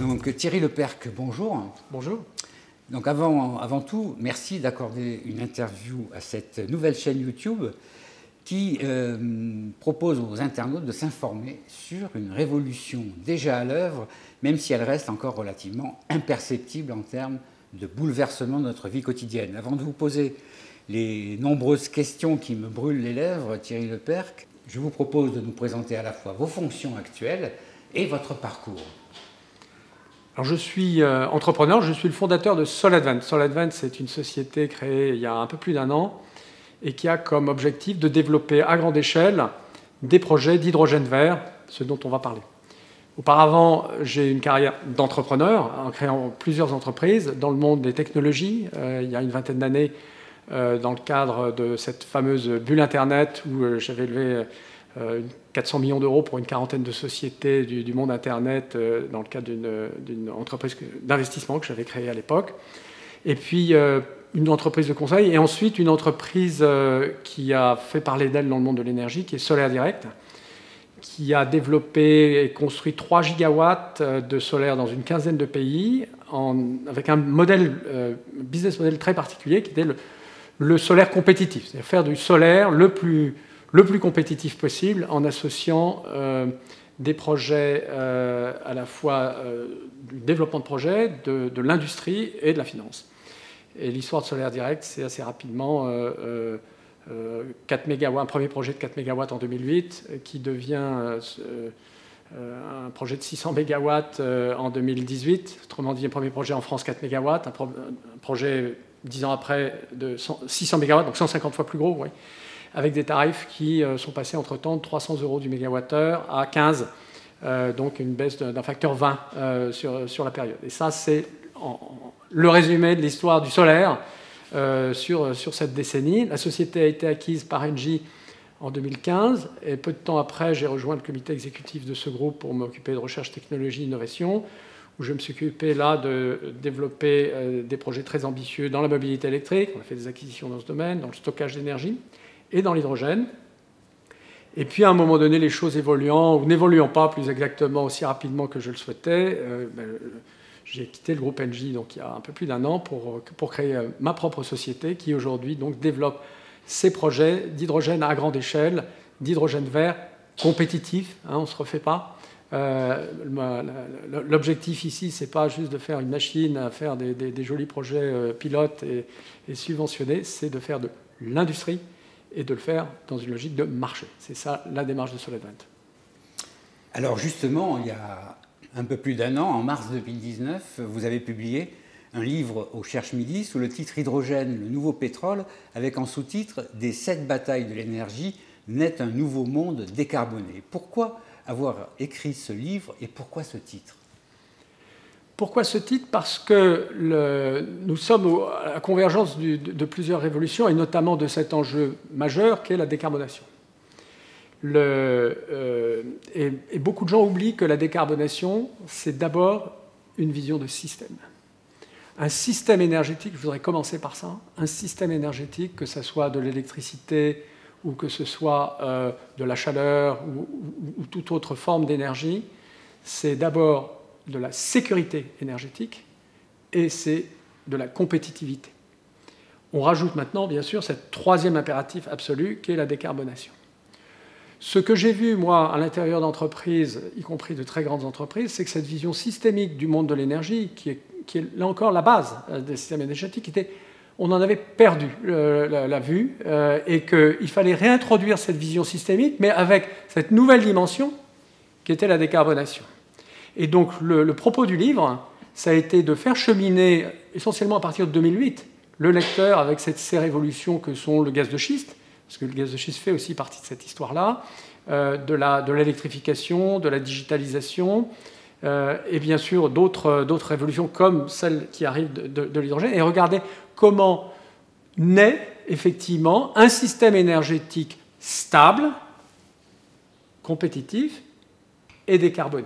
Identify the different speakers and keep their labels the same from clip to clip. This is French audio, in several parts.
Speaker 1: Donc Thierry Lepercq, bonjour.
Speaker 2: Bonjour.
Speaker 1: Donc avant tout, merci d'accorder une interview à cette nouvelle chaîne YouTube qui propose aux internautes de s'informer sur une révolution déjà à l'œuvre, même si elle reste encore relativement imperceptible en termes de bouleversement de notre vie quotidienne. Avant de vous poser les nombreuses questions qui me brûlent les lèvres, Thierry Lepercq, je vous propose de nous présenter à la fois vos fonctions actuelles et votre parcours.
Speaker 2: Alors je suis entrepreneur, je suis le fondateur de SolAdvent. SolAdvent, c'est une société créée il y a un peu plus d'1 an et qui a comme objectif de développer à grande échelle des projets d'hydrogène vert, ce dont on va parler. Auparavant, j'ai une carrière d'entrepreneur en créant plusieurs entreprises dans le monde des technologies. Il y a une vingtaine d'années, dans le cadre de cette fameuse bulle Internet où j'avais levé 400 millions d'euros pour une quarantaine de sociétés du monde Internet dans le cadre d'une entreprise d'investissement que j'avais créée à l'époque. Et puis une entreprise de conseil et ensuite une entreprise qui a fait parler d'elle dans le monde de l'énergie, qui est Solaire Direct, qui a développé et construit 3 gigawatts de solaire dans une quinzaine de pays avec un business model très particulier qui était le solaire compétitif, c'est-à-dire faire du solaire le plus compétitif possible en associant des projets à la fois du développement de projets, de l'industrie et de la finance. Et l'histoire de Solaire Direct, c'est assez rapidement 4 MW, un premier projet de 4 MW en 2008 qui devient un projet de 600 MW en 2018. Autrement dit, un premier projet en France 4 MW, un projet 10 ans après de 600 MW, donc 150 fois plus gros, oui, avec des tarifs qui sont passés entre-temps de 300 € du mégawattheure à 15, donc une baisse d'un facteur 20 sur la période. Et ça, c'est le résumé de l'histoire du solaire sur cette décennie. La société a été acquise par Engie en 2015, et peu de temps après, j'ai rejoint le comité exécutif de ce groupe pour m'occuper de recherche, technologie, innovation, où je me suis occupé là de développer des projets très ambitieux dans la mobilité électrique. On a fait des acquisitions dans ce domaine, dans le stockage d'énergie et dans l'hydrogène. Et puis, à un moment donné, les choses évoluant, ou n'évoluant pas plus exactement aussi rapidement que je le souhaitais, j'ai quitté le groupe Engie donc, il y a un peu plus d'1 an pour créer ma propre société qui, aujourd'hui, donc, développe ces projets d'hydrogène à grande échelle, d'hydrogène vert, compétitif, hein, on ne se refait pas. L'objectif ici, ce n'est pas juste de faire une machine à faire des jolis projets pilotes et subventionnés, c'est de faire de l'industrie et de le faire dans une logique de marché. C'est ça la démarche de SolAdvent.
Speaker 1: Alors justement, il y a un peu plus d'1 an, en mars 2019, vous avez publié un livre au Cherche Midi sous le titre « Hydrogène, le nouveau pétrole » avec en sous-titre « Des 7 batailles de l'énergie naît un nouveau monde décarboné ». Pourquoi avoir écrit ce livre et pourquoi ce titre ?
Speaker 2: Pourquoi ce titre ? Parce que nous sommes à la convergence de plusieurs révolutions, et notamment de cet enjeu majeur qu'est la décarbonation. Et beaucoup de gens oublient que la décarbonation, c'est d'abord une vision de système. Un système énergétique, je voudrais commencer par ça, un système énergétique, que ce soit de l'électricité ou que ce soit de la chaleur ou toute autre forme d'énergie, c'est d'abord de la sécurité énergétique et c'est de la compétitivité. On rajoute maintenant, bien sûr, cette troisième impératif absolu qui est la décarbonation. Ce que j'ai vu, moi, à l'intérieur d'entreprises, y compris de très grandes entreprises, c'est que cette vision systémique du monde de l'énergie, qui est là encore la base des systèmes énergétiques, on en avait perdu la vue et qu'il fallait réintroduire cette vision systémique, mais avec cette nouvelle dimension qui était la décarbonation. Et donc le propos du livre, ça a été de faire cheminer, essentiellement à partir de 2008, le lecteur avec ces révolutions que sont le gaz de schiste, parce que le gaz de schiste fait aussi partie de cette histoire-là, de l'électrification, de la digitalisation, et bien sûr d'autres révolutions comme celle qui arrive de l'hydrogène, et regardez comment naît effectivement un système énergétique stable, compétitif et décarboné.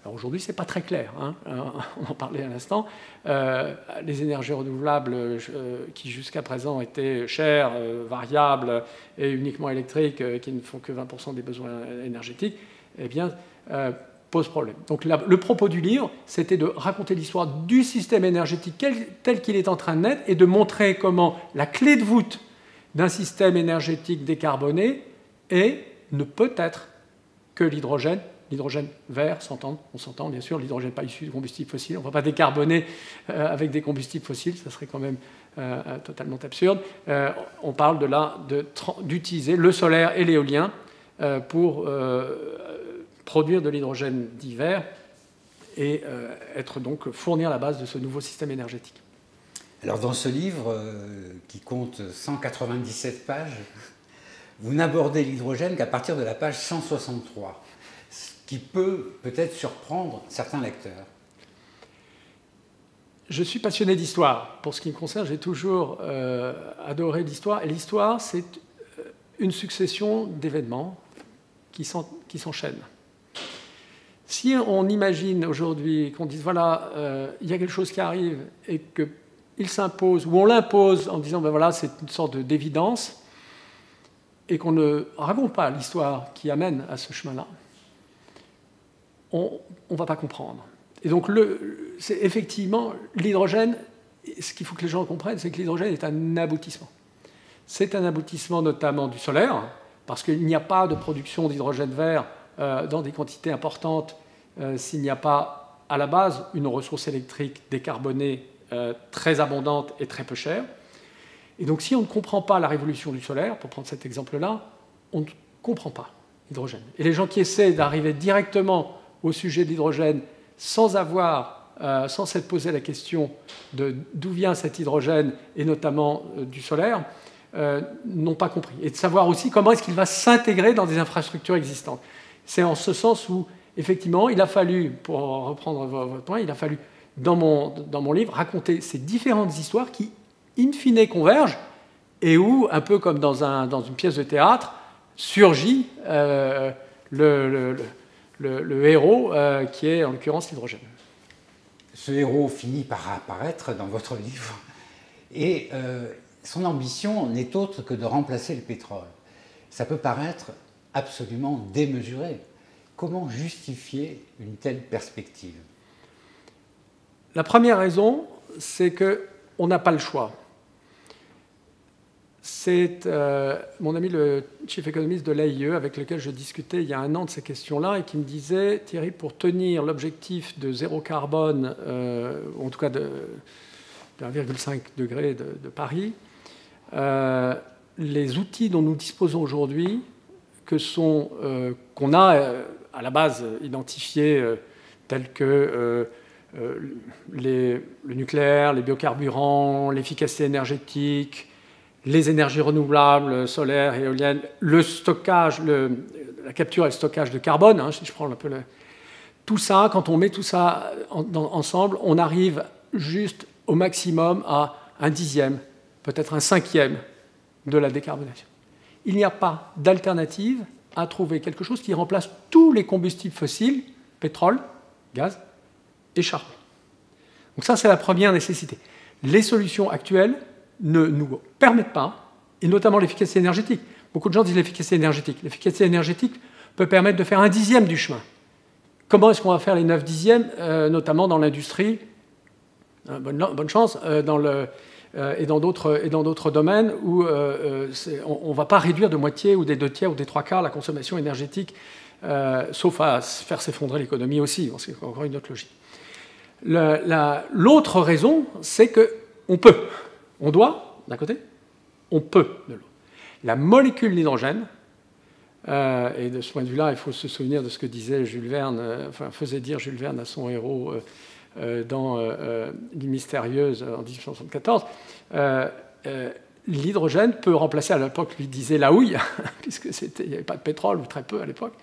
Speaker 2: Alors aujourd'hui, ce n'est pas très clair, hein. On en parlait à l'instant. Les énergies renouvelables qui jusqu'à présent étaient chères, variables et uniquement électriques, qui ne font que 20% des besoins énergétiques, eh bien, pose problème. Donc le propos du livre, c'était de raconter l'histoire du système énergétique tel qu'il est en train de naître et de montrer comment la clé de voûte d'un système énergétique décarboné ne peut être que l'hydrogène vert, on s'entend bien sûr, l'hydrogène pas issu de combustibles fossiles, on ne va pas décarboner avec des combustibles fossiles, ça serait quand même totalement absurde. On parle d'utiliser le solaire et l'éolien pour produire de l'hydrogène dit vert et fournir la base de ce nouveau système énergétique.
Speaker 1: Alors dans ce livre, qui compte 197 pages, vous n'abordez l'hydrogène qu'à partir de la page 163, ce qui peut peut-être surprendre certains lecteurs.
Speaker 2: Je suis passionné d'histoire. Pour ce qui me concerne, j'ai toujours adoré l'histoire. Et l'histoire, c'est une succession d'événements qui s'enchaînent. Si on imagine aujourd'hui qu'on dise, voilà, il y a quelque chose qui arrive et qu'il s'impose, ou on l'impose en disant, ben voilà, c'est une sorte d'évidence, et qu'on ne raconte pas l'histoire qui amène à ce chemin-là, on ne va pas comprendre. Et donc, c'est effectivement, l'hydrogène, ce qu'il faut que les gens comprennent, c'est que l'hydrogène est un aboutissement. C'est un aboutissement notamment du solaire, parce qu'il n'y a pas de production d'hydrogène vert dans des quantités importantes s'il n'y a pas à la base une ressource électrique décarbonée très abondante et très peu chère. Et donc si on ne comprend pas la révolution du solaire, pour prendre cet exemple-là, on ne comprend pas l'hydrogène. Et les gens qui essaient d'arriver directement au sujet de l'hydrogène sans s'être posé la question de d'où vient cet hydrogène, et notamment du solaire, n'ont pas compris. Et de savoir aussi comment est-ce qu'il va s'intégrer dans des infrastructures existantes. C'est en ce sens où, effectivement, il a fallu, pour reprendre votre point, il a fallu, dans mon livre, raconter ces différentes histoires qui, in fine, convergent, et où, un peu comme dans une pièce de théâtre, surgit le héros, qui est en l'occurrence l'hydrogène.
Speaker 1: Ce héros finit par apparaître dans votre livre, et son ambition n'est autre que de remplacer le pétrole. Ça peut paraître absolument démesuré. Comment justifier une telle perspective?
Speaker 2: La première raison, c'est qu'on n'a pas le choix. C'est mon ami le chief économiste de l'AIE, avec lequel je discutais il y a un an de ces questions-là, et qui me disait, Thierry, pour tenir l'objectif de zéro carbone, en tout cas de 1,5 degré de Paris, les outils dont nous disposons aujourd'hui, qu'on a à la base identifiés tels que le nucléaire, les biocarburants, l'efficacité énergétique, les énergies renouvelables, solaires, éoliennes, le stockage, la capture et le stockage de carbone, hein, si je prends un peu tout ça, quand on met tout ça ensemble, on arrive juste au maximum à 1/10, peut-être 1/5 de la décarbonation. Il n'y a pas d'alternative à trouver quelque chose qui remplace tous les combustibles fossiles, pétrole, gaz et charbon. Donc ça, c'est la première nécessité. Les solutions actuelles ne nous permettent pas, et notamment l'efficacité énergétique. Beaucoup de gens disent l'efficacité énergétique. L'efficacité énergétique peut permettre de faire 1/10 du chemin. Comment est-ce qu'on va faire les 9/10, notamment dans l'industrie? Bonne chance, et dans d'autres domaines où on ne va pas réduire de moitié ou des 2/3 ou des 3/4 la consommation énergétique, sauf à faire s'effondrer l'économie aussi, c'est encore une autre logique. L'autre raison, c'est qu'on peut. On doit, d'un côté, on peut de l'autre. La molécule d'hydrogène, et de ce point de vue-là, il faut se souvenir de ce que disait Jules Verne, faisait dire Jules Verne à son héros dans L'île mystérieuse en 1874, l'hydrogène peut remplacer, à l'époque, lui disait la houille, puisque il n'y avait pas de pétrole, ou très peu à l'époque.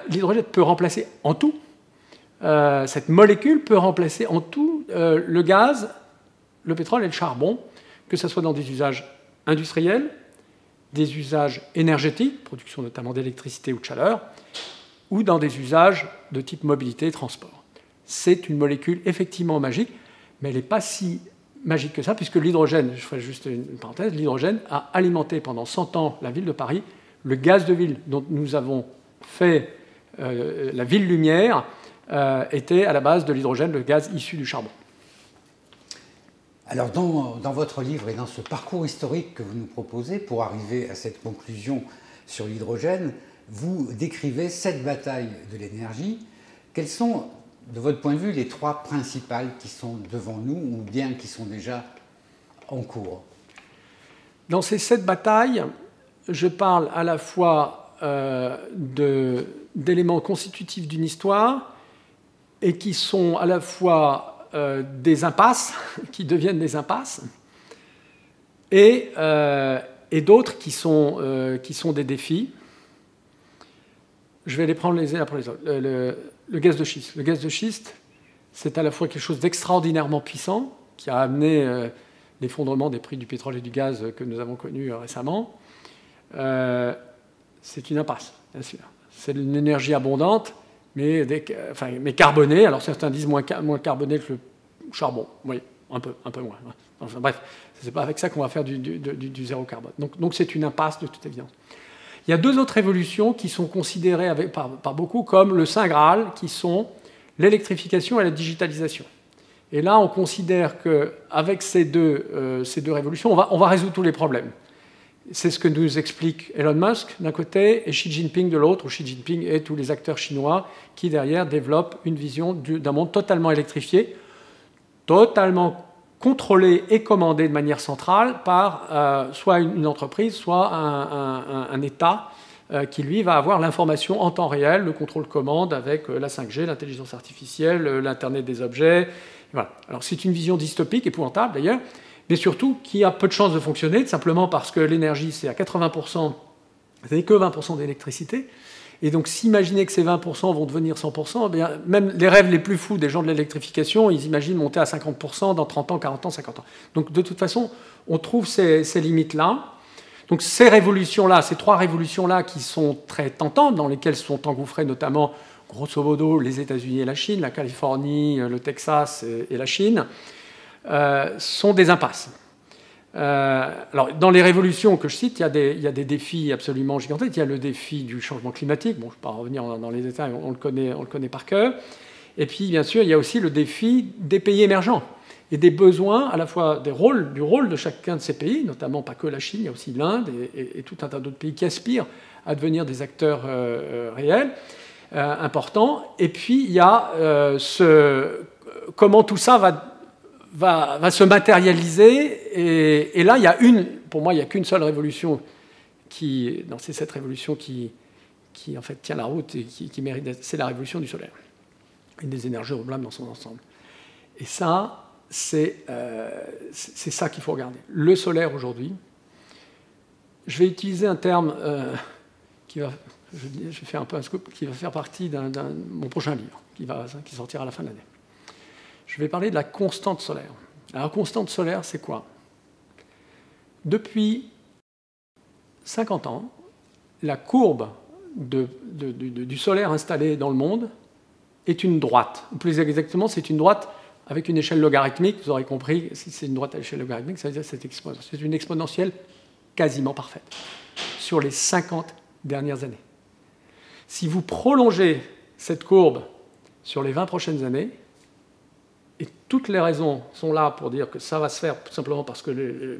Speaker 2: L'hydrogène peut remplacer en tout, cette molécule peut remplacer en tout le gaz, le pétrole et le charbon, que ce soit dans des usages industriels, des usages énergétiques, production notamment d'électricité ou de chaleur, ou dans des usages de type mobilité et transport. C'est une molécule effectivement magique, mais elle n'est pas si magique que ça, puisque l'hydrogène, je ferai juste une parenthèse, l'hydrogène a alimenté pendant 100 ans la ville de Paris. Le gaz de ville dont nous avons fait la ville-lumière, était à la base de l'hydrogène, le gaz issu du charbon.
Speaker 1: Alors, dans votre livre et dans ce parcours historique que vous nous proposez pour arriver à cette conclusion sur l'hydrogène, vous décrivez 7 batailles de l'énergie. Quelles sont, de votre point de vue, les 3 principales qui sont devant nous ou bien qui sont déjà en cours?
Speaker 2: Dans ces 7 batailles, je parle à la fois d'éléments constitutifs d'une histoire et qui sont à la fois des impasses, qui deviennent des impasses, et d'autres qui sont des défis. Je vais les prendre les uns après les autres. Le gaz de schiste. Le gaz de schiste, c'est à la fois quelque chose d'extraordinairement puissant, qui a amené l'effondrement des prix du pétrole et du gaz que nous avons connu récemment. C'est une impasse, bien sûr. C'est une énergie abondante, mais carbonée. Alors certains disent moins carbonée que le charbon. Oui, un peu moins. Enfin, bref, c'est pas avec ça qu'on va faire du zéro carbone. Donc c'est une impasse de toute évidence. Il y a 2 autres révolutions qui sont considérées par beaucoup comme le Saint Graal, qui sont l'électrification et la digitalisation. Et là, on considère qu'avec ces deux révolutions, on va résoudre tous les problèmes. C'est ce que nous explique Elon Musk d'un côté et Xi Jinping de l'autre, ou Xi Jinping et tous les acteurs chinois qui, derrière, développent une vision d'un monde totalement électrifié, totalement contrôlé et commandé de manière centrale par soit une entreprise, soit un État qui, lui, va avoir l'information en temps réel, le contrôle-commande avec la 5G, l'intelligence artificielle, l'Internet des objets. Voilà. Alors c'est une vision dystopique, épouvantable d'ailleurs, mais surtout qui a peu de chances de fonctionner, simplement parce que l'énergie, c'est à 80%, ce n'est que 20% d'électricité. Et donc s'imaginer que ces 20% vont devenir 100%, eh bien, même les rêves les plus fous des gens de l'électrification, ils imaginent monter à 50% dans 30 ans, 40 ans, 50 ans. Donc de toute façon, on trouve ces limites-là. Donc ces révolutions-là, ces 3 révolutions-là qui sont très tentantes, dans lesquelles sont engouffrés notamment, grosso modo, les États-Unis et la Chine, la Californie, le Texas et la Chine, sont des impasses. Alors, dans les révolutions que je cite, il y a des défis absolument gigantesques. Il y a le défi du changement climatique. Bon, je ne vais pas revenir dans les détails, on le connaît par cœur. Et puis, bien sûr, il y a aussi le défi des pays émergents et des besoins, à la fois du rôle de chacun de ces pays, notamment pas que la Chine, il y a aussi l'Inde et tout un tas d'autres pays qui aspirent à devenir des acteurs réels, importants. Et puis, il y a comment tout ça va se matérialiser. Et là, pour moi, il n'y a qu'une seule révolution dans ces 7 révolutions qui en fait tient la route et qui mérite d'être. C'est la révolution du solaire et des énergies renouvelables dans son ensemble. Et ça, c'est ça qu'il faut regarder. Le solaire aujourd'hui, je vais utiliser un terme je vais faire un peu un scoop, qui va faire partie de mon prochain livre, qui sortira à la fin de l'année. Je vais parler de la constante solaire. Alors, la constante solaire, c'est quoi? Depuis 50 ans, la courbe du solaire installé dans le monde est une droite. Ou plus exactement, c'est une droite avec une échelle logarithmique. Vous aurez compris, si c'est une droite à l'échelle logarithmique, ça veut dire que c'est une exponentielle quasiment parfaite sur les 50 dernières années. Si vous prolongez cette courbe sur les 20 prochaines années, et toutes les raisons sont là pour dire que ça va se faire tout simplement parce que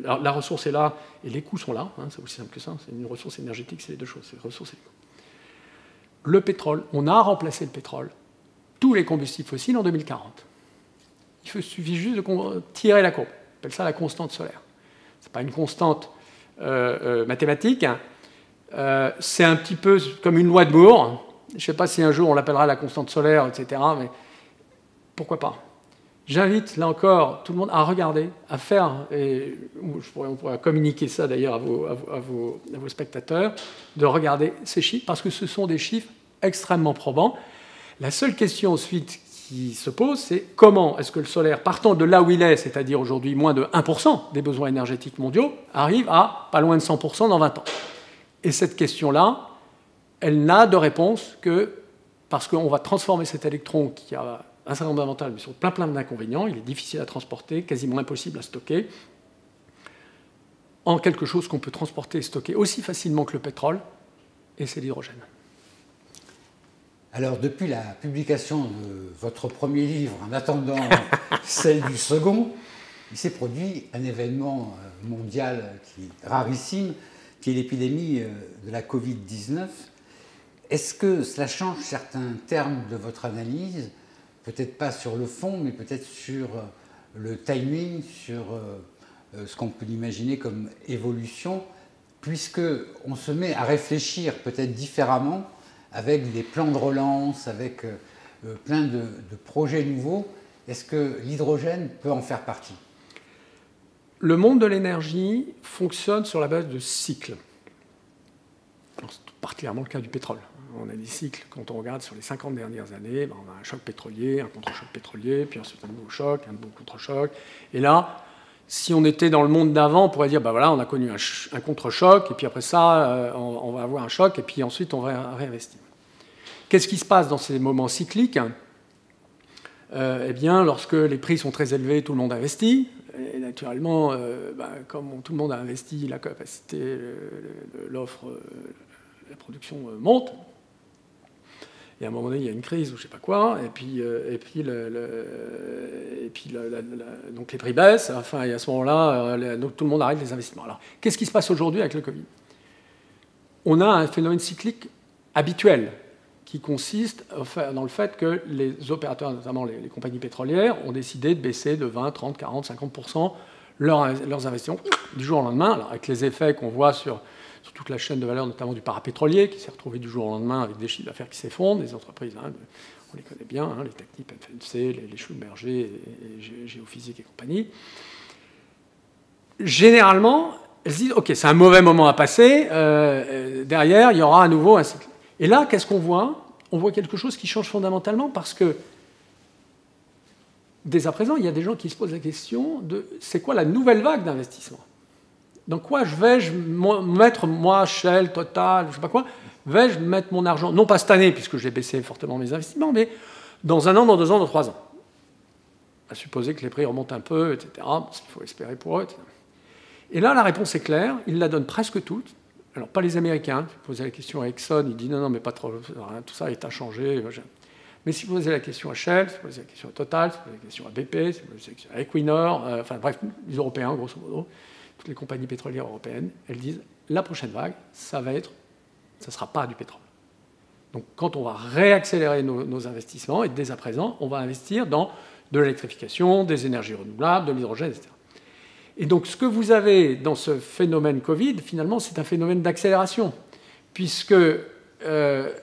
Speaker 2: la ressource est là et les coûts sont là, hein, c'est aussi simple que ça, c'est une ressource énergétique, c'est les 2 choses, c'est les ressources et les coûts. Le pétrole, on a remplacé le pétrole, tous les combustibles fossiles en 2040. Il suffit juste de tirer la courbe, on appelle ça la constante solaire. Ce n'est pas une constante mathématique, hein. C'est un petit peu comme une loi de Moore. Je ne sais pas si un jour on l'appellera la constante solaire, etc., mais pourquoi pas? J'invite, là encore, tout le monde à regarder, à faire, et on pourrait communiquer ça d'ailleurs à vos spectateurs, de regarder ces chiffres, parce que ce sont des chiffres extrêmement probants. La seule question ensuite qui se pose, c'est comment est-ce que le solaire, partant de là où il est, c'est-à-dire aujourd'hui moins de 1% des besoins énergétiques mondiaux, arrive à pas loin de 100% dans 20 ans. Et cette question-là, elle n'a de réponse que parce qu'on va transformer cet électron qui a un certain nombre d'avantages, mais sur plein d'inconvénients, il est difficile à transporter, quasiment impossible à stocker, en quelque chose qu'on peut transporter et stocker aussi facilement que le pétrole, et c'est l'hydrogène.
Speaker 1: Alors, depuis la publication de votre premier livre, en attendant celle du second, il s'est produit un événement mondial qui est rarissime, qui est l'épidémie de la Covid-19. Est-ce que cela change certains termes de votre analyse? Peut-être pas sur le fond, mais peut-être sur le timing, sur ce qu'on peut imaginer comme évolution, puisqu'on se met à réfléchir peut-être différemment avec des plans de relance, avec plein de projets nouveaux. Est-ce que l'hydrogène peut en faire partie?
Speaker 2: Le monde de l'énergie fonctionne sur la base de cycles. C'est particulièrement le cas du pétrole. On a des cycles, quand on regarde sur les 50 dernières années, on a un choc pétrolier, un contre-choc pétrolier, puis ensuite un nouveau choc, un nouveau contre-choc. Et là, si on était dans le monde d'avant, on pourrait dire, voilà, on a connu un contre-choc, et puis après ça, on va avoir un choc, et puis ensuite on va réinvestir. Qu'est-ce qui se passe dans ces moments cycliques? Eh bien, lorsque les prix sont très élevés, tout le monde investit. Et naturellement, comme tout le monde a investi, la capacité, l'offre, la production monte. Et à un moment donné, il y a une crise ou je ne sais pas quoi, et puis donc les prix baissent, enfin, et à ce moment-là, donc tout le monde arrête les investissements. Alors, qu'est-ce qui se passe aujourd'hui avec le Covid? On a un phénomène cyclique habituel qui consiste dans le fait que les opérateurs, notamment les compagnies pétrolières, ont décidé de baisser de 20, 30, 40, 50% leurs investissements du jour au lendemain, alors avec les effets qu'on voit sur toute la chaîne de valeur, notamment du parapétrolier, qui s'est retrouvé du jour au lendemain avec des chiffres d'affaires qui s'effondrent, des entreprises, on les connaît bien, les Technip, FMC, les Schlumberger, et Géophysique et compagnie. Généralement, elles se disent, OK, c'est un mauvais moment à passer, derrière, il y aura à nouveau un cycle. Et là, qu'est-ce qu'on voit? On voit quelque chose qui change fondamentalement parce que, dès à présent, il y a des gens qui se posent la question de c'est quoi la nouvelle vague d'investissement? Dans quoi vais-je mettre, moi, Shell, Total, je ne sais pas quoi, vais-je mettre mon argent? Non pas cette année, puisque j'ai baissé fortement mes investissements, mais dans 1 an, dans 2 ans, dans 3 ans. À supposer que les prix remontent un peu, etc. Ce qu'il faut espérer pour eux, etc. Et là, la réponse est claire. Ils la donnent presque toutes. Alors, pas les Américains. Si vous posez la question à Exxon, il dit non, mais pas trop, tout ça est inchangé. Mais si vous posez la question à Shell, si vous posez la question à Total, si vous posez la question à BP, si vous posez la question à Equinor, enfin bref, les Européens, grosso modo, toutes les compagnies pétrolières européennes, elles disent la prochaine vague, ça ne sera pas du pétrole. Donc, quand on va réaccélérer nos investissements, et dès à présent, on va investir dans de l'électrification, des énergies renouvelables, de l'hydrogène, etc. Et donc, ce que vous avez dans ce phénomène Covid, finalement, c'est un phénomène d'accélération, puisque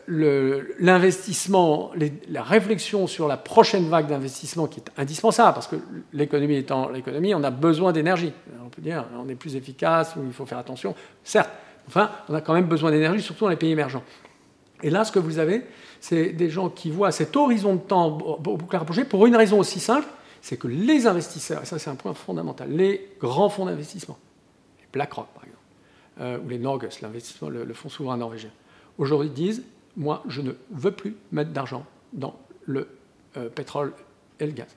Speaker 2: l'investissement, la réflexion sur la prochaine vague d'investissement qui est indispensable, parce que l'économie étant l'économie, on a besoin d'énergie. On peut dire on est plus efficace, ou il faut faire attention. Certes, enfin, on a quand même besoin d'énergie, surtout dans les pays émergents. Et là, ce que vous avez, c'est des gens qui voient cet horizon de temps beaucoup plus rapproché pour une raison aussi simple, c'est que les investisseurs, et ça c'est un point fondamental, les grands fonds d'investissement, les BlackRock par exemple, ou les Norges, l'investissement, le fonds souverain norvégien, aujourd'hui disent, moi je ne veux plus mettre d'argent dans le pétrole et le gaz.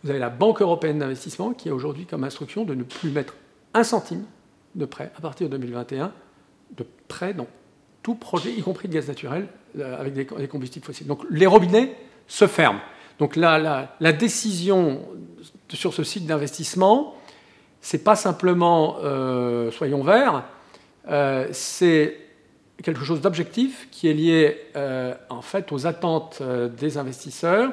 Speaker 2: Vous avez la Banque européenne d'investissement qui a aujourd'hui comme instruction de ne plus mettre 1 centime de prêt à partir de 2021, de prêt dans tout projet, y compris de gaz naturel, avec des combustibles fossiles. Donc les robinets se ferment. Donc la décision sur ce cycle d'investissement, ce n'est pas simplement soyons verts, c'est quelque chose d'objectif qui est lié en fait aux attentes des investisseurs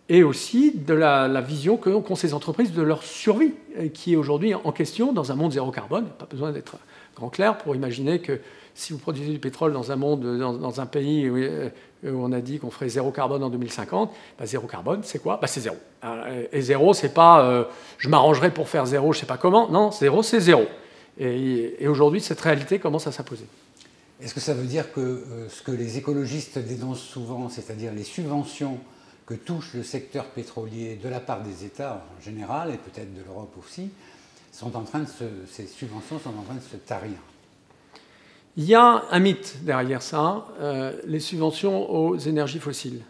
Speaker 2: et aussi de la vision qu'ont ces entreprises de leur survie, qui est aujourd'hui en question dans un monde zéro carbone. Pas besoin d'être grand clair pour imaginer que si vous produisez du pétrole dans un monde, dans un pays où on a dit qu'on ferait zéro carbone en 2050, zéro carbone, c'est quoi? C'est zéro. Et zéro, c'est pas je m'arrangerai pour faire zéro, je sais pas comment. Non, zéro, c'est zéro. Et aujourd'hui, cette réalité commence à s'imposer.
Speaker 1: Est-ce que ça veut dire que ce que les écologistes dénoncent souvent, c'est-à-dire les subventions que touche le secteur pétrolier de la part des États en général, et peut-être de l'Europe aussi, ces subventions sont en train de se tarir?
Speaker 2: Il y a un mythe derrière ça, les subventions aux énergies fossiles.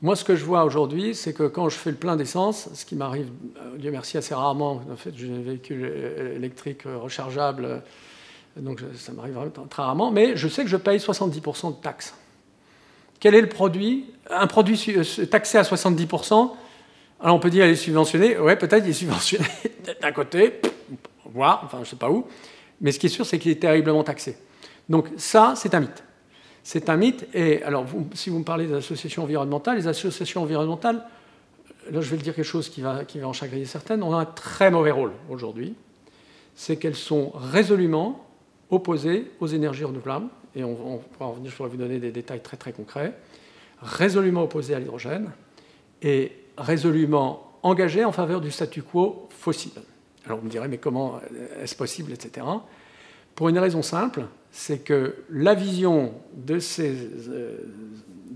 Speaker 2: Moi, ce que je vois aujourd'hui, c'est que quand je fais le plein d'essence, ce qui m'arrive, Dieu merci, assez rarement, en fait, j'ai un véhicule électrique rechargeable, donc ça m'arrive vraiment très rarement, mais je sais que je paye 70% de taxes. quel est le produit? Un produit taxé à 70%, alors on peut dire qu'il est subventionné. Ouais, peut-être il est subventionné d'un côté, voir, enfin je ne sais pas où. Mais ce qui est sûr, c'est qu'il est terriblement taxé. Donc ça, c'est un mythe. C'est un mythe. Et alors, si vous me parlez des associations environnementales, là, je vais le dire quelque chose qui va en chagrer certaines, ont un très mauvais rôle aujourd'hui. C'est qu'elles sont résolument opposées aux énergies renouvelables. Et on pourra en venir, je pourrais vous donner des détails très très concrets. Résolument opposées à l'hydrogène et résolument engagées en faveur du statu quo fossile. Alors vous me direz, mais comment est-ce possible, etc. Pour une raison simple, c'est que la vision de ces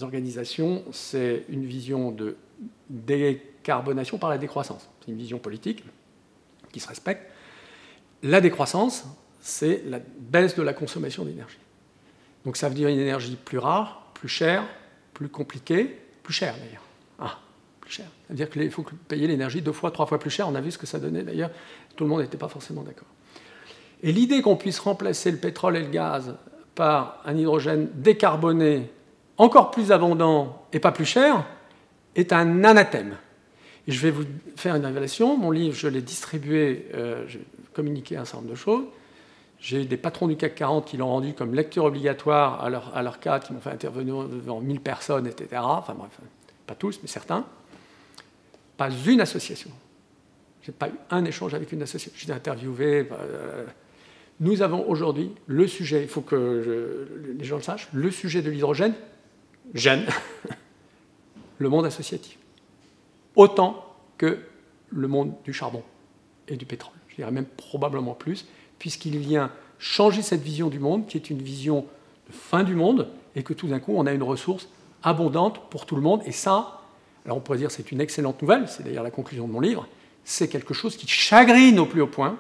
Speaker 2: organisations, c'est une vision de décarbonation par la décroissance. C'est une vision politique qui se respecte. La décroissance, c'est la baisse de la consommation d'énergie. Donc ça veut dire une énergie plus rare, plus chère, plus compliquée, plus chère d'ailleurs. Ah, plus cher. Ça veut dire qu'il faut payer l'énergie 2 fois, 3 fois plus cher. On a vu ce que ça donnait d'ailleurs. Tout le monde n'était pas forcément d'accord. Et l'idée qu'on puisse remplacer le pétrole et le gaz par un hydrogène décarboné, encore plus abondant et pas plus cher, est un anathème. Et je vais vous faire une révélation. Mon livre, je l'ai distribué, j'ai communiqué un certain nombre de choses. J'ai eu des patrons du CAC 40 qui l'ont rendu comme lecture obligatoire à leur cadre, qui m'ont fait intervenir devant 1000 personnes, etc. Enfin bref, pas tous, mais certains. Pas une association. Je n'ai pas eu un échange avec une association. J'ai été interviewé. Nous avons aujourd'hui le sujet, il faut que les gens le sachent, le sujet de l'hydrogène gêne le monde associatif. Autant que le monde du charbon et du pétrole. Je dirais même probablement plus, puisqu'il vient changer cette vision du monde, qui est une vision de fin du monde, et que tout d'un coup, on a une ressource abondante pour tout le monde. Et ça, alors on pourrait dire que c'est une excellente nouvelle, c'est d'ailleurs la conclusion de mon livre, c'est quelque chose qui chagrine au plus haut point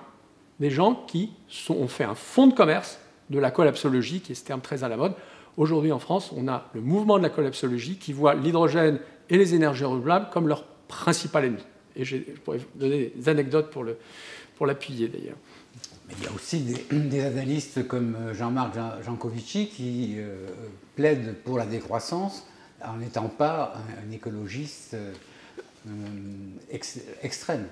Speaker 2: des gens qui ont fait un fonds de commerce de la collapsologie, qui est ce terme très à la mode. Aujourd'hui, en France, on a le mouvement de la collapsologie qui voit l'hydrogène et les énergies renouvelables comme leur principal ennemi. Et je pourrais vous donner des anecdotes pour l'appuyer, d'ailleurs.
Speaker 1: Mais il y a aussi des analystes comme Jean-Marc Jancovici qui plaident pour la décroissance en n'étant pas un écologiste extrême.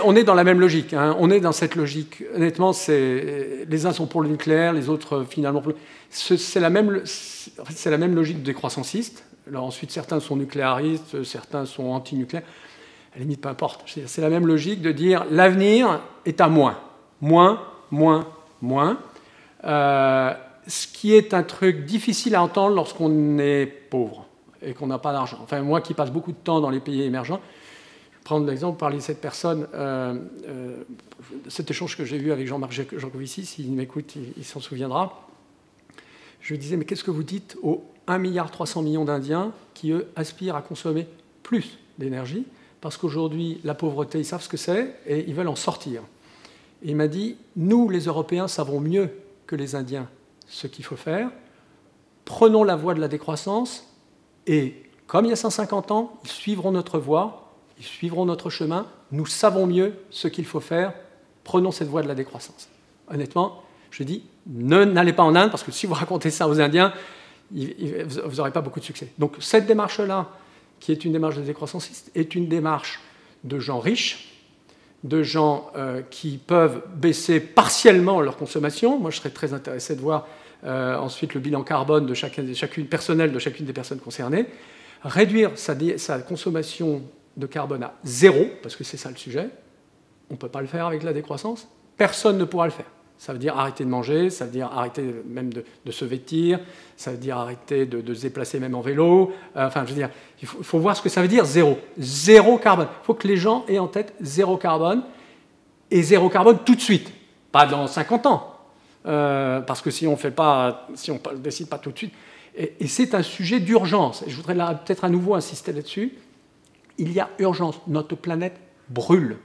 Speaker 2: On est dans la même logique. Hein. On est dans cette logique. Honnêtement, les uns sont pour le nucléaire, les autres finalement pour c'est la même logique décroissanciste. Alors ensuite, certains sont nucléaristes, certains sont anti-nucléaires. À la limite, peu importe. C'est la même logique de dire l'avenir est à moins. Moins, moins, moins. Ce qui est un truc difficile à entendre lorsqu'on est pauvre et qu'on n'a pas d'argent. Enfin, moi qui passe beaucoup de temps dans les pays émergents, prendre l'exemple, parler de cette personne, cet échange que j'ai eu avec Jean-Marc Jancovici, s'il m'écoute, il s'en souviendra. Je lui disais, mais qu'est-ce que vous dites aux 1,3 milliard d'Indiens qui, eux, aspirent à consommer plus d'énergie, parce qu'aujourd'hui, la pauvreté, ils savent ce que c'est, et ils veulent en sortir. Et il m'a dit, nous, les Européens, savons mieux que les Indiens ce qu'il faut faire. Prenons la voie de la décroissance, et comme il y a 150 ans, ils suivront notre voie, ils suivront notre chemin, nous savons mieux ce qu'il faut faire, prenons cette voie de la décroissance. Honnêtement, je dis, n'allez pas en Inde, parce que si vous racontez ça aux Indiens, vous n'aurez pas beaucoup de succès. Donc cette démarche-là, qui est une démarche de décroissanciste, est une démarche de gens riches, de gens qui peuvent baisser partiellement leur consommation. Moi, je serais très intéressé de voir ensuite le bilan carbone de chacune personnel de chacune des personnes concernées, réduire sa consommation de carbone à 0, parce que c'est ça le sujet. On ne peut pas le faire avec la décroissance. Personne ne pourra le faire. Ça veut dire arrêter de manger, ça veut dire arrêter même de se vêtir, ça veut dire arrêter de se déplacer même en vélo. Enfin, je veux dire, il faut voir ce que ça veut dire, 0. 0 carbone. Il faut que les gens aient en tête 0 carbone, et 0 carbone tout de suite, pas dans 50 ans. Parce que si on ne décide pas tout de suite. Et c'est un sujet d'urgence. Je voudrais peut-être à nouveau insister là-dessus. Il y a urgence. Notre planète brûle.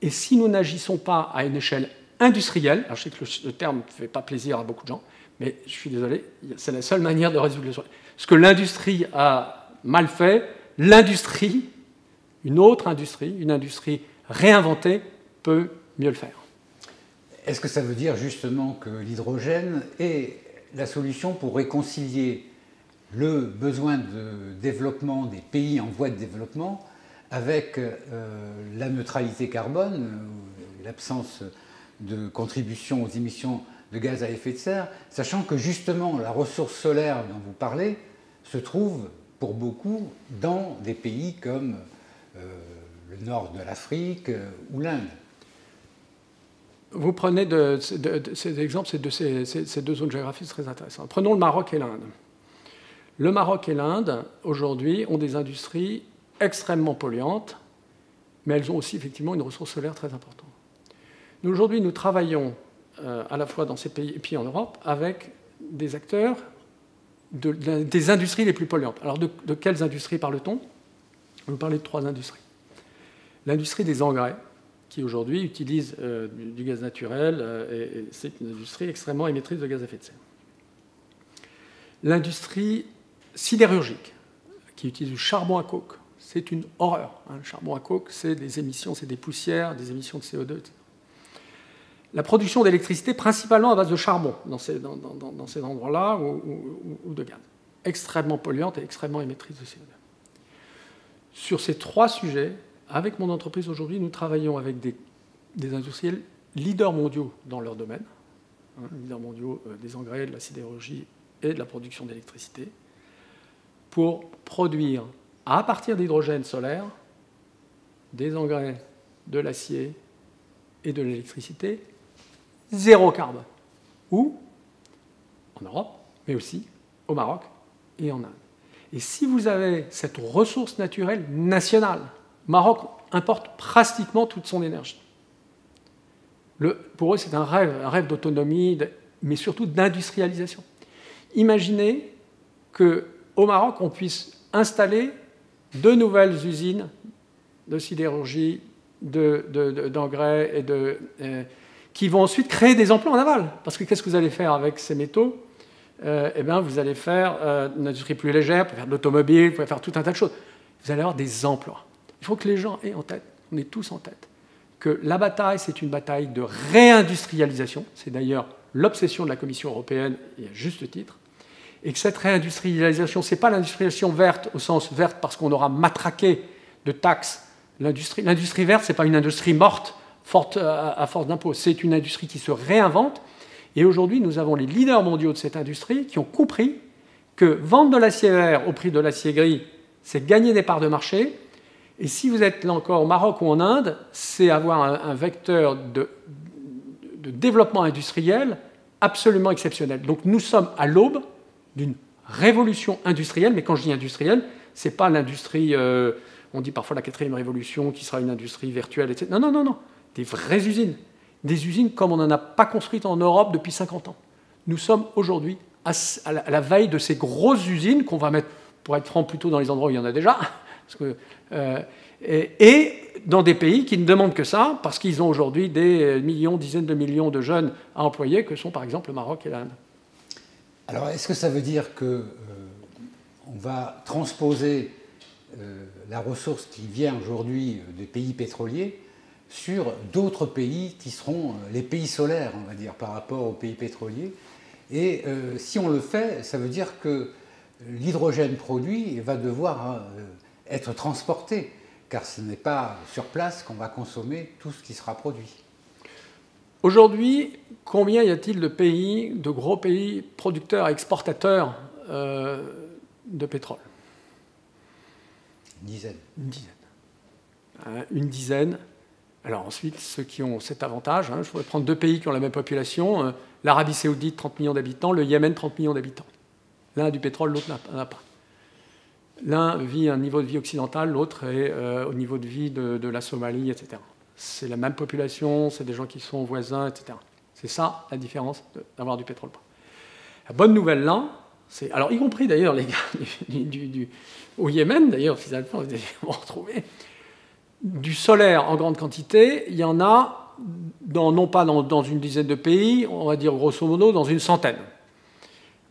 Speaker 2: Et si nous n'agissons pas à une échelle industrielle, alors je sais que le terme ne fait pas plaisir à beaucoup de gens, mais je suis désolé, c'est la seule manière de résoudre le problème. Ce que l'industrie a mal fait, l'industrie, une autre industrie, une industrie réinventée, peut mieux le faire.
Speaker 1: Est-ce que ça veut dire justement que l'hydrogène est la solution pour réconcilier le besoin de développement des pays en voie de développement avec la neutralité carbone, l'absence de contribution aux émissions de gaz à effet de serre, sachant que justement la ressource solaire dont vous parlez se trouve pour beaucoup dans des pays comme le nord de l'Afrique ou l'Inde.
Speaker 2: Vous prenez ces exemples, ces deux zones géographiques très intéressantes. Prenons le Maroc et l'Inde. Le Maroc et l'Inde, aujourd'hui, ont des industries extrêmement polluantes, mais elles ont aussi effectivement une ressource solaire très importante. Nous, aujourd'hui, nous travaillons à la fois dans ces pays et puis en Europe avec des acteurs des industries les plus polluantes. Alors, de quelles industries parle-t-on? Je vais vous parler de 3 industries. L'industrie des engrais, qui aujourd'hui utilise du gaz naturel, et c'est une industrie extrêmement émettrice de gaz à effet de serre. L'industrie sidérurgique, qui utilise du charbon à coke, c'est une horreur. Le charbon à coke, c'est des émissions, c'est des poussières, des émissions de CO2, etc. La production d'électricité, principalement à base de charbon, dans ces endroits-là, ou de gaz. Extrêmement polluante et extrêmement émettrice de CO2. Sur ces 3 sujets, avec mon entreprise aujourd'hui, nous travaillons avec des industriels leaders mondiaux dans leur domaine, leaders mondiaux des engrais, de la sidérurgie et de la production d'électricité, pour produire, à partir d'hydrogène solaire, des engrais, de l'acier et de l'électricité, 0 carbone. Ou en Europe, mais aussi au Maroc et en Inde. Et si vous avez cette ressource naturelle nationale, le Maroc importe pratiquement toute son énergie. Pour eux, c'est un rêve d'autonomie, mais surtout d'industrialisation. Imaginez qu'au Maroc, on puisse installer 2 nouvelles usines de sidérurgie, d'engrais qui vont ensuite créer des emplois en aval. Parce que qu'est-ce que vous allez faire avec ces métaux? Vous allez faire une industrie plus légère, vous pouvez faire de l'automobile, vous pouvez faire tout un tas de choses. Vous allez avoir des emplois. Il faut que les gens aient en tête, on est tous en tête, que la bataille, c'est une bataille de réindustrialisation. C'est d'ailleurs l'obsession de la Commission européenne, et à juste titre. Et que cette réindustrialisation, ce n'est pas l'industrialisation verte au sens verte parce qu'on aura matraqué de taxes l'industrie. L'industrie verte, ce n'est pas une industrie morte, à force d'impôts. C'est une industrie qui se réinvente. Et aujourd'hui, nous avons les leaders mondiaux de cette industrie qui ont compris que vendre de l'acier vert au prix de l'acier gris, c'est gagner des parts de marché. Et si vous êtes là encore au Maroc ou en Inde, c'est avoir un vecteur de développement industriel absolument exceptionnel. Donc nous sommes à l'aube d'une révolution industrielle, mais quand je dis industrielle, ce n'est pas l'industrie, on dit parfois la 4e révolution, qui sera une industrie virtuelle, etc. Non. Des vraies usines. Des usines comme on n'en a pas construites en Europe depuis 50 ans. Nous sommes aujourd'hui à la veille de ces grosses usines qu'on va mettre, pour être franc, plutôt dans les endroits où il y en a déjà, parce que, et dans des pays qui ne demandent que ça, parce qu'ils ont aujourd'hui des millions, dizaines de millions de jeunes à employer, que sont par exemple le Maroc et l'Inde.
Speaker 1: Alors, est-ce que ça veut dire qu'on va transposer la ressource qui vient aujourd'hui des pays pétroliers sur d'autres pays qui seront les pays solaires, on va dire, par rapport aux pays pétroliers? Et si on le fait, ça veut dire que l'hydrogène produit va devoir être transporté, car ce n'est pas sur place qu'on va consommer tout ce qui sera produit.
Speaker 2: Aujourd'hui, combien y a-t-il de pays, de gros pays producteurs et exportateurs de pétrole?
Speaker 1: Une dizaine.
Speaker 2: Une dizaine. Alors ensuite, ceux qui ont cet avantage, je pourrais prendre 2 pays qui ont la même population, l'Arabie Saoudite, 30 millions d'habitants, le Yémen, 30 millions d'habitants. L'un a du pétrole, l'autre n'en a pas. L'un vit à un niveau de vie occidental, l'autre est au niveau de vie de la Somalie, etc. C'est la même population, c'est des gens qui sont voisins, etc. C'est ça la différence d'avoir du pétrole. La bonne nouvelle là, c'est, alors y compris d'ailleurs les gars au Yémen, d'ailleurs, finalement, vous allez vous retrouver, du solaire en grande quantité, il y en a, non pas dans une dizaine de pays, on va dire grosso modo dans une centaine.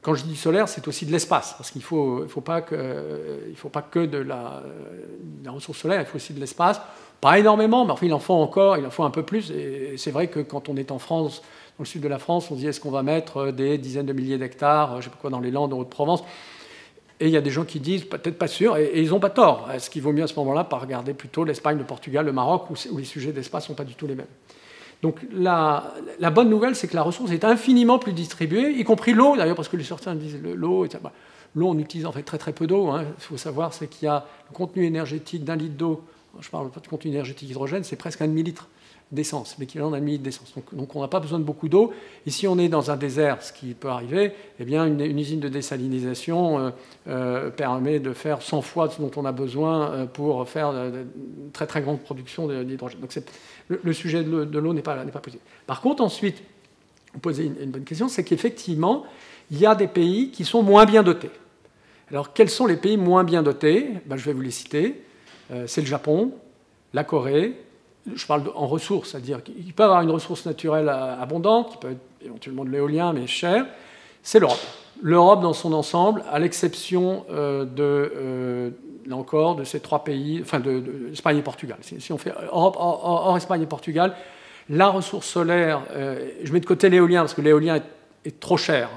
Speaker 2: Quand je dis solaire, c'est aussi de l'espace, parce qu'il ne faut pas que de la ressource solaire, il faut aussi de l'espace. Pas énormément, mais enfin, il en faut encore, il en faut un peu plus. Et c'est vrai que quand on est en France, dans le sud de la France, on se dit est-ce qu'on va mettre des dizaines de milliers d'hectares, je ne sais pas quoi, dans les Landes, en Haute-Provence. Et il y a des gens qui disent, peut-être pas sûr, et ils n'ont pas tort. Est-ce qu'il vaut mieux à ce moment-là pas regarder plutôt l'Espagne, le Portugal, le Maroc, où les sujets d'espace ne sont pas du tout les mêmes? Donc la bonne nouvelle, c'est que la ressource est infiniment plus distribuée, y compris l'eau, d'ailleurs, parce que certains disent l'eau, l'eau, on utilise en fait très très peu d'eau. Hein. Il faut savoir, c'est qu'il y a le contenu énergétique d'un litre d'eau, je parle pas de contenu énergétique hydrogène, c'est presque un demi-litre d'essence, l'équivalent d'un demi-litre d'essence. Donc on n'a pas besoin de beaucoup d'eau. Et si on est dans un désert, ce qui peut arriver, eh bien une usine de désalinisation permet de faire 100 fois ce dont on a besoin pour faire de très très grande production d'hydrogène. Donc le sujet de l'eau n'est pas possible. Par contre, ensuite, vous posez une bonne question, c'est qu'effectivement, il y a des pays qui sont moins bien dotés. Alors, quels sont les pays moins bien dotés? Je vais vous les citer. C'est le Japon, la Corée. Je parle en ressources, c'est-à-dire qu'il peut avoir une ressource naturelle abondante, qui peut être éventuellement de l'éolien, mais cher. C'est l'Europe. L'Europe dans son ensemble, à l'exception là encore, de ces trois pays, enfin d'Espagne et Portugal. Si on fait Europe hors Espagne et Portugal, la ressource solaire, je mets de côté l'éolien, parce que l'éolien est trop cher.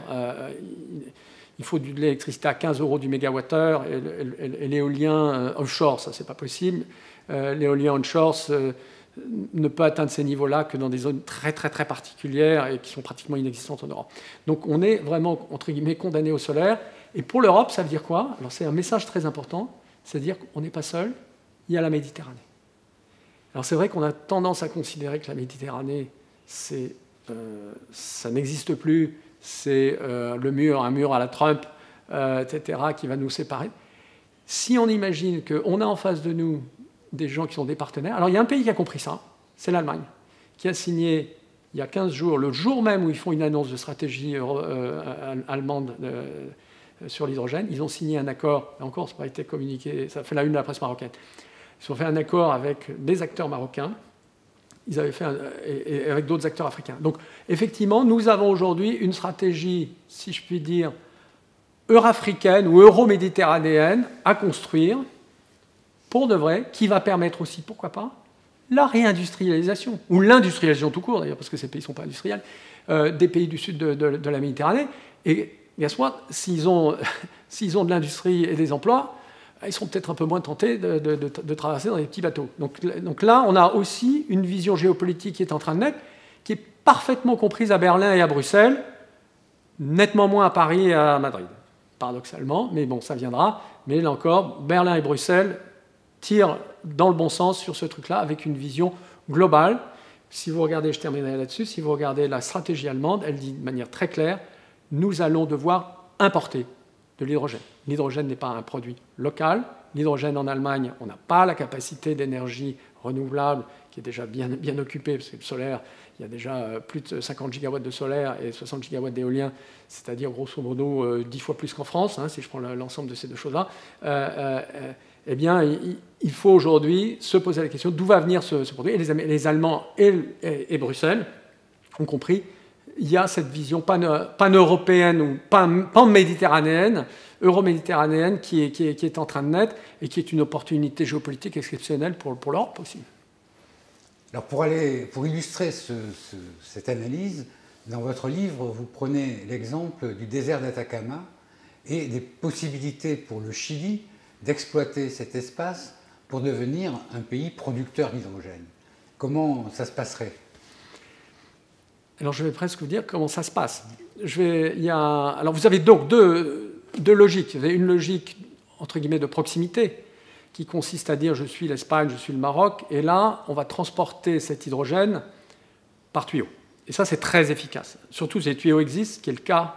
Speaker 2: Il faut de l'électricité à 15 € du mégawattheure, et l'éolien offshore, ça, c'est pas possible. L'éolien onshore ne peut atteindre ces niveaux-là que dans des zones très, très, très particulières et qui sont pratiquement inexistantes en Europe. Donc on est vraiment, entre guillemets, condamné au solaire. Et pour l'Europe, ça veut dire quoi? Alors c'est un message très important, c'est-à-dire qu'on n'est pas seul, il y a la Méditerranée. Alors c'est vrai qu'on a tendance à considérer que la Méditerranée, ça n'existe plus, c'est un mur à la Trump, etc., qui va nous séparer. Si on imagine qu'on a en face de nous des gens qui sont des partenaires, alors il y a un pays qui a compris ça, c'est l'Allemagne, qui a signé il y a 15 jours, le jour même où ils font une annonce de stratégie allemande sur l'hydrogène, ils ont signé un accord, et encore ça n'a pas été communiqué, ça fait la une de la presse marocaine, ils ont fait un accord avec des acteurs marocains, ils avaient fait et avec d'autres acteurs africains. Donc effectivement, nous avons aujourd'hui une stratégie, si je puis dire, eurafricaine ou euro-méditerranéenne à construire, pour de vrai, qui va permettre aussi, pourquoi pas, la réindustrialisation, ou l'industrialisation tout court d'ailleurs, parce que ces pays ne sont pas industriels, des pays du sud de la Méditerranée. Et bien sûr, s'ils ont de l'industrie et des emplois, ils seront peut-être un peu moins tentés de traverser dans des petits bateaux. Donc là, on a aussi une vision géopolitique qui est en train de naître, qui est parfaitement comprise à Berlin et à Bruxelles, nettement moins à Paris et à Madrid, paradoxalement, mais bon, ça viendra. Mais là encore, Berlin et Bruxelles tirent dans le bon sens sur ce truc-là, avec une vision globale. Si vous regardez, je terminerai là-dessus, si vous regardez la stratégie allemande, elle dit de manière très claire, nous allons devoir importer de l'hydrogène. L'hydrogène n'est pas un produit local. L'hydrogène en Allemagne, on n'a pas la capacité d'énergie renouvelable qui est déjà bien occupée, parce que le solaire, il y a déjà plus de 50 gigawatts de solaire et 60 gigawatts d'éolien, c'est-à-dire grosso modo 10 fois plus qu'en France, hein, si je prends l'ensemble de ces deux choses-là. Eh bien, il faut aujourd'hui se poser la question d'où va venir ce produit. Et les Allemands et Bruxelles ont compris, il y a cette vision pan-européenne ou pan-méditerranéenne, euro-méditerranéenne qui est en train de naître et qui est une opportunité géopolitique exceptionnelle pour l'Europe aussi.
Speaker 1: Alors pour illustrer cette analyse, dans votre livre, vous prenez l'exemple du désert d'Atacama et des possibilités pour le Chili d'exploiter cet espace pour devenir un pays producteur d'hydrogène. Comment ça se passerait?
Speaker 2: Alors je vais presque vous dire comment ça se passe. Alors vous avez donc deux logiques. Vous avez une logique, entre guillemets, de proximité, qui consiste à dire je suis l'Espagne, je suis le Maroc, et là, on va transporter cet hydrogène par tuyau. Et ça, c'est très efficace. Surtout, ces tuyaux existent, ce qui est le cas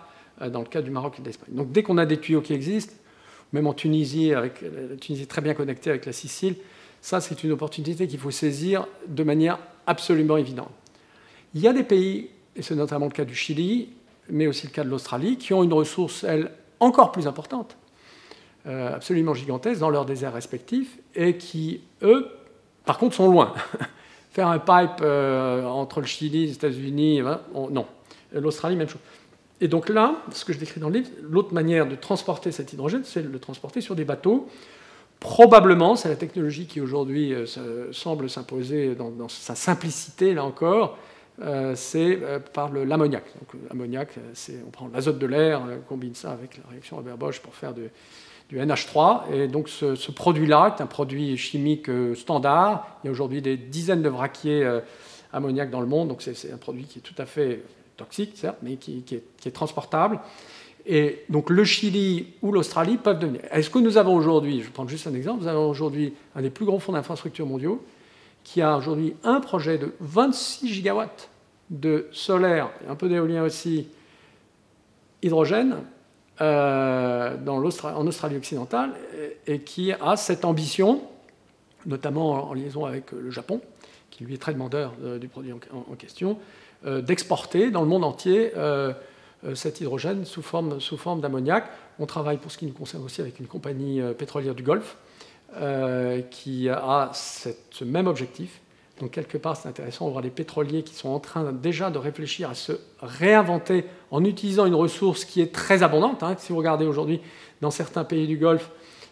Speaker 2: dans le cas du Maroc et de l'Espagne. Donc dès qu'on a des tuyaux qui existent, même en Tunisie, avec la Tunisie très bien connectée avec la Sicile, ça, c'est une opportunité qu'il faut saisir de manière absolument évidente. Il y a des pays, et c'est notamment le cas du Chili, mais aussi le cas de l'Australie, qui ont une ressource, elle, encore plus importante, absolument gigantesque, dans leurs déserts respectifs, et qui, eux, par contre, sont loin. Faire un pipe entre le Chili, les États-Unis, non. L'Australie, même chose. Et donc là, ce que je décris dans le livre, l'autre manière de transporter cet hydrogène, c'est de le transporter sur des bateaux. Probablement, c'est la technologie qui aujourd'hui semble s'imposer dans sa simplicité, là encore, c'est par l'ammoniac. Donc l'ammoniac, on prend l'azote de l'air, on combine ça avec la réaction Haber-Bosch pour faire du NH3. Et donc ce produit-là, qui est un produit chimique standard, il y a aujourd'hui des dizaines de vraquiers ammoniac dans le monde, donc c'est un produit qui est tout à fait toxique, certes, mais qui est transportable. Et donc le Chili ou l'Australie peuvent devenir. Est-ce que nous avons aujourd'hui, je prends juste un exemple, nous avons aujourd'hui un des plus grands fonds d'infrastructures mondiaux qui a aujourd'hui un projet de 26 gigawatts de solaire, et un peu d'éolien aussi, hydrogène, en Australie occidentale, et qui a cette ambition, notamment en liaison avec le Japon, qui lui est très demandeur du produit en question, d'exporter dans le monde entier cet hydrogène sous forme d'ammoniac. On travaille pour ce qui nous concerne aussi avec une compagnie pétrolière du Golfe qui a ce même objectif. Donc quelque part c'est intéressant de voir les pétroliers qui sont en train déjà de réfléchir à se réinventer en utilisant une ressource qui est très abondante. Si vous regardez aujourd'hui dans certains pays du Golfe,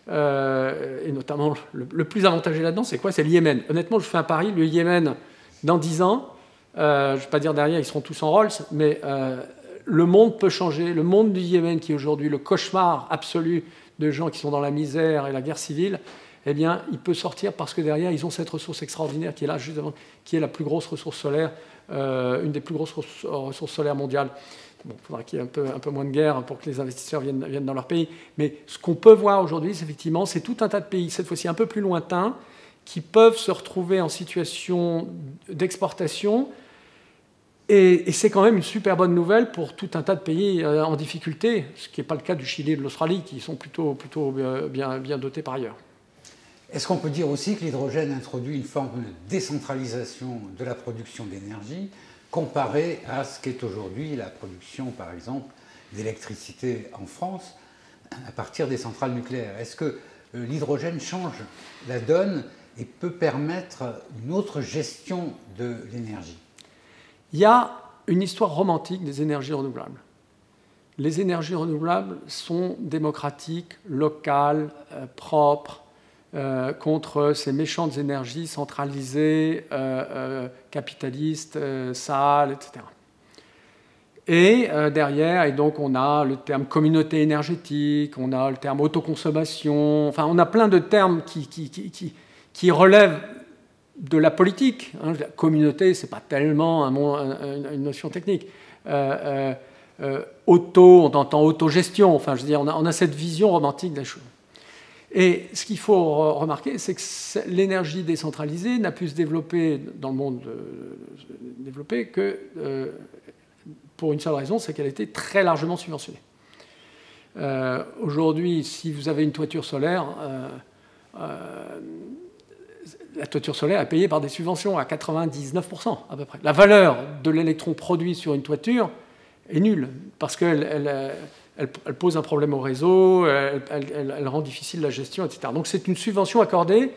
Speaker 2: et notamment le plus avantagé là-dedans, c'est quoi? C'est le Yémen. Honnêtement, je fais un pari, le Yémen, dans 10 ans, je ne vais pas dire derrière, ils seront tous en Rolls, mais le monde peut changer. Le monde du Yémen, qui est aujourd'hui le cauchemar absolu de gens qui sont dans la misère et la guerre civile, eh bien, il peut sortir parce que derrière, ils ont cette ressource extraordinaire qui est là, justement, qui est la plus grosse ressource solaire, une des plus grosses ressources solaires mondiales. Bon, il faudra qu'il y ait un peu moins de guerre pour que les investisseurs viennent dans leur pays. Mais ce qu'on peut voir aujourd'hui, effectivement, c'est tout un tas de pays, cette fois-ci un peu plus lointains, qui peuvent se retrouver en situation d'exportation. Et c'est quand même une super bonne nouvelle pour tout un tas de pays en difficulté, ce qui n'est pas le cas du Chili et de l'Australie, qui sont plutôt bien dotés par ailleurs.
Speaker 1: Est-ce qu'on peut dire aussi que l'hydrogène introduit une forme de décentralisation de la production d'énergie comparée à ce qu'est aujourd'hui la production, par exemple, d'électricité en France à partir des centrales nucléaires? Est-ce que l'hydrogène change la donne et peut permettre une autre gestion de l'énergie?
Speaker 2: Il y a une histoire romantique des énergies renouvelables. Les énergies renouvelables sont démocratiques, locales, propres, contre ces méchantes énergies centralisées, capitalistes, sales, etc. Et derrière, et donc on a le terme communauté énergétique, on a le terme autoconsommation, enfin on a plein de termes qui relèvent de la politique. La communauté, ce n'est pas tellement une notion technique. On entend autogestion, enfin je veux dire, on a cette vision romantique des choses. Et ce qu'il faut remarquer, c'est que l'énergie décentralisée n'a pu se développer dans le monde développé que pour une seule raison, c'est qu'elle a été très largement subventionnée. Aujourd'hui, si vous avez une toiture solaire, la toiture solaire est payée par des subventions à 99% à peu près. La valeur de l'électron produit sur une toiture est nulle parce qu'elle pose un problème au réseau, elle rend difficile la gestion, etc. Donc c'est une subvention accordée,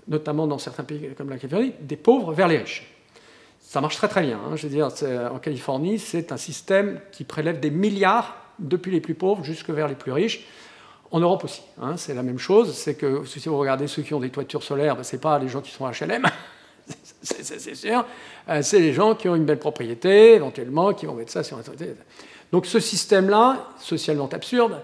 Speaker 2: notamment dans certains pays comme la Californie, des pauvres vers les riches. Ça marche très très bien. Je veux dire, en Californie, c'est un système qui prélève des milliards depuis les plus pauvres jusque vers les plus riches. En Europe aussi, c'est la même chose. C'est que si vous regardez ceux qui ont des toitures solaires, ce n'est pas les gens qui sont à HLM, c'est sûr. C'est les gens qui ont une belle propriété, éventuellement, qui vont mettre ça sur un toit. Donc ce système-là, socialement absurde,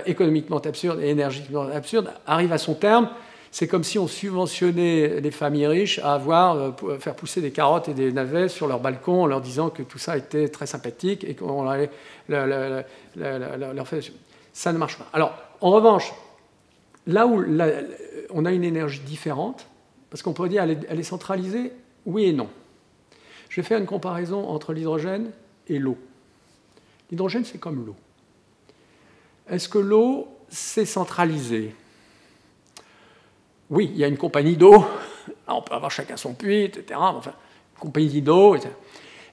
Speaker 2: économiquement absurde et énergétiquement absurde, arrive à son terme. C'est comme si on subventionnait les familles riches à faire pousser des carottes et des navets sur leur balcon en leur disant que tout ça était très sympathique et qu'on allait leur faire... Ça ne marche pas. Alors, en revanche, là où on a une énergie différente, parce qu'on pourrait dire elle est centralisée, oui et non. Je vais faire une comparaison entre l'hydrogène et l'eau. L'hydrogène, c'est comme l'eau. Est-ce que l'eau, c'est centralisé? Oui, il y a une compagnie d'eau. On peut avoir chacun son puits, etc. Enfin, une compagnie d'eau, etc.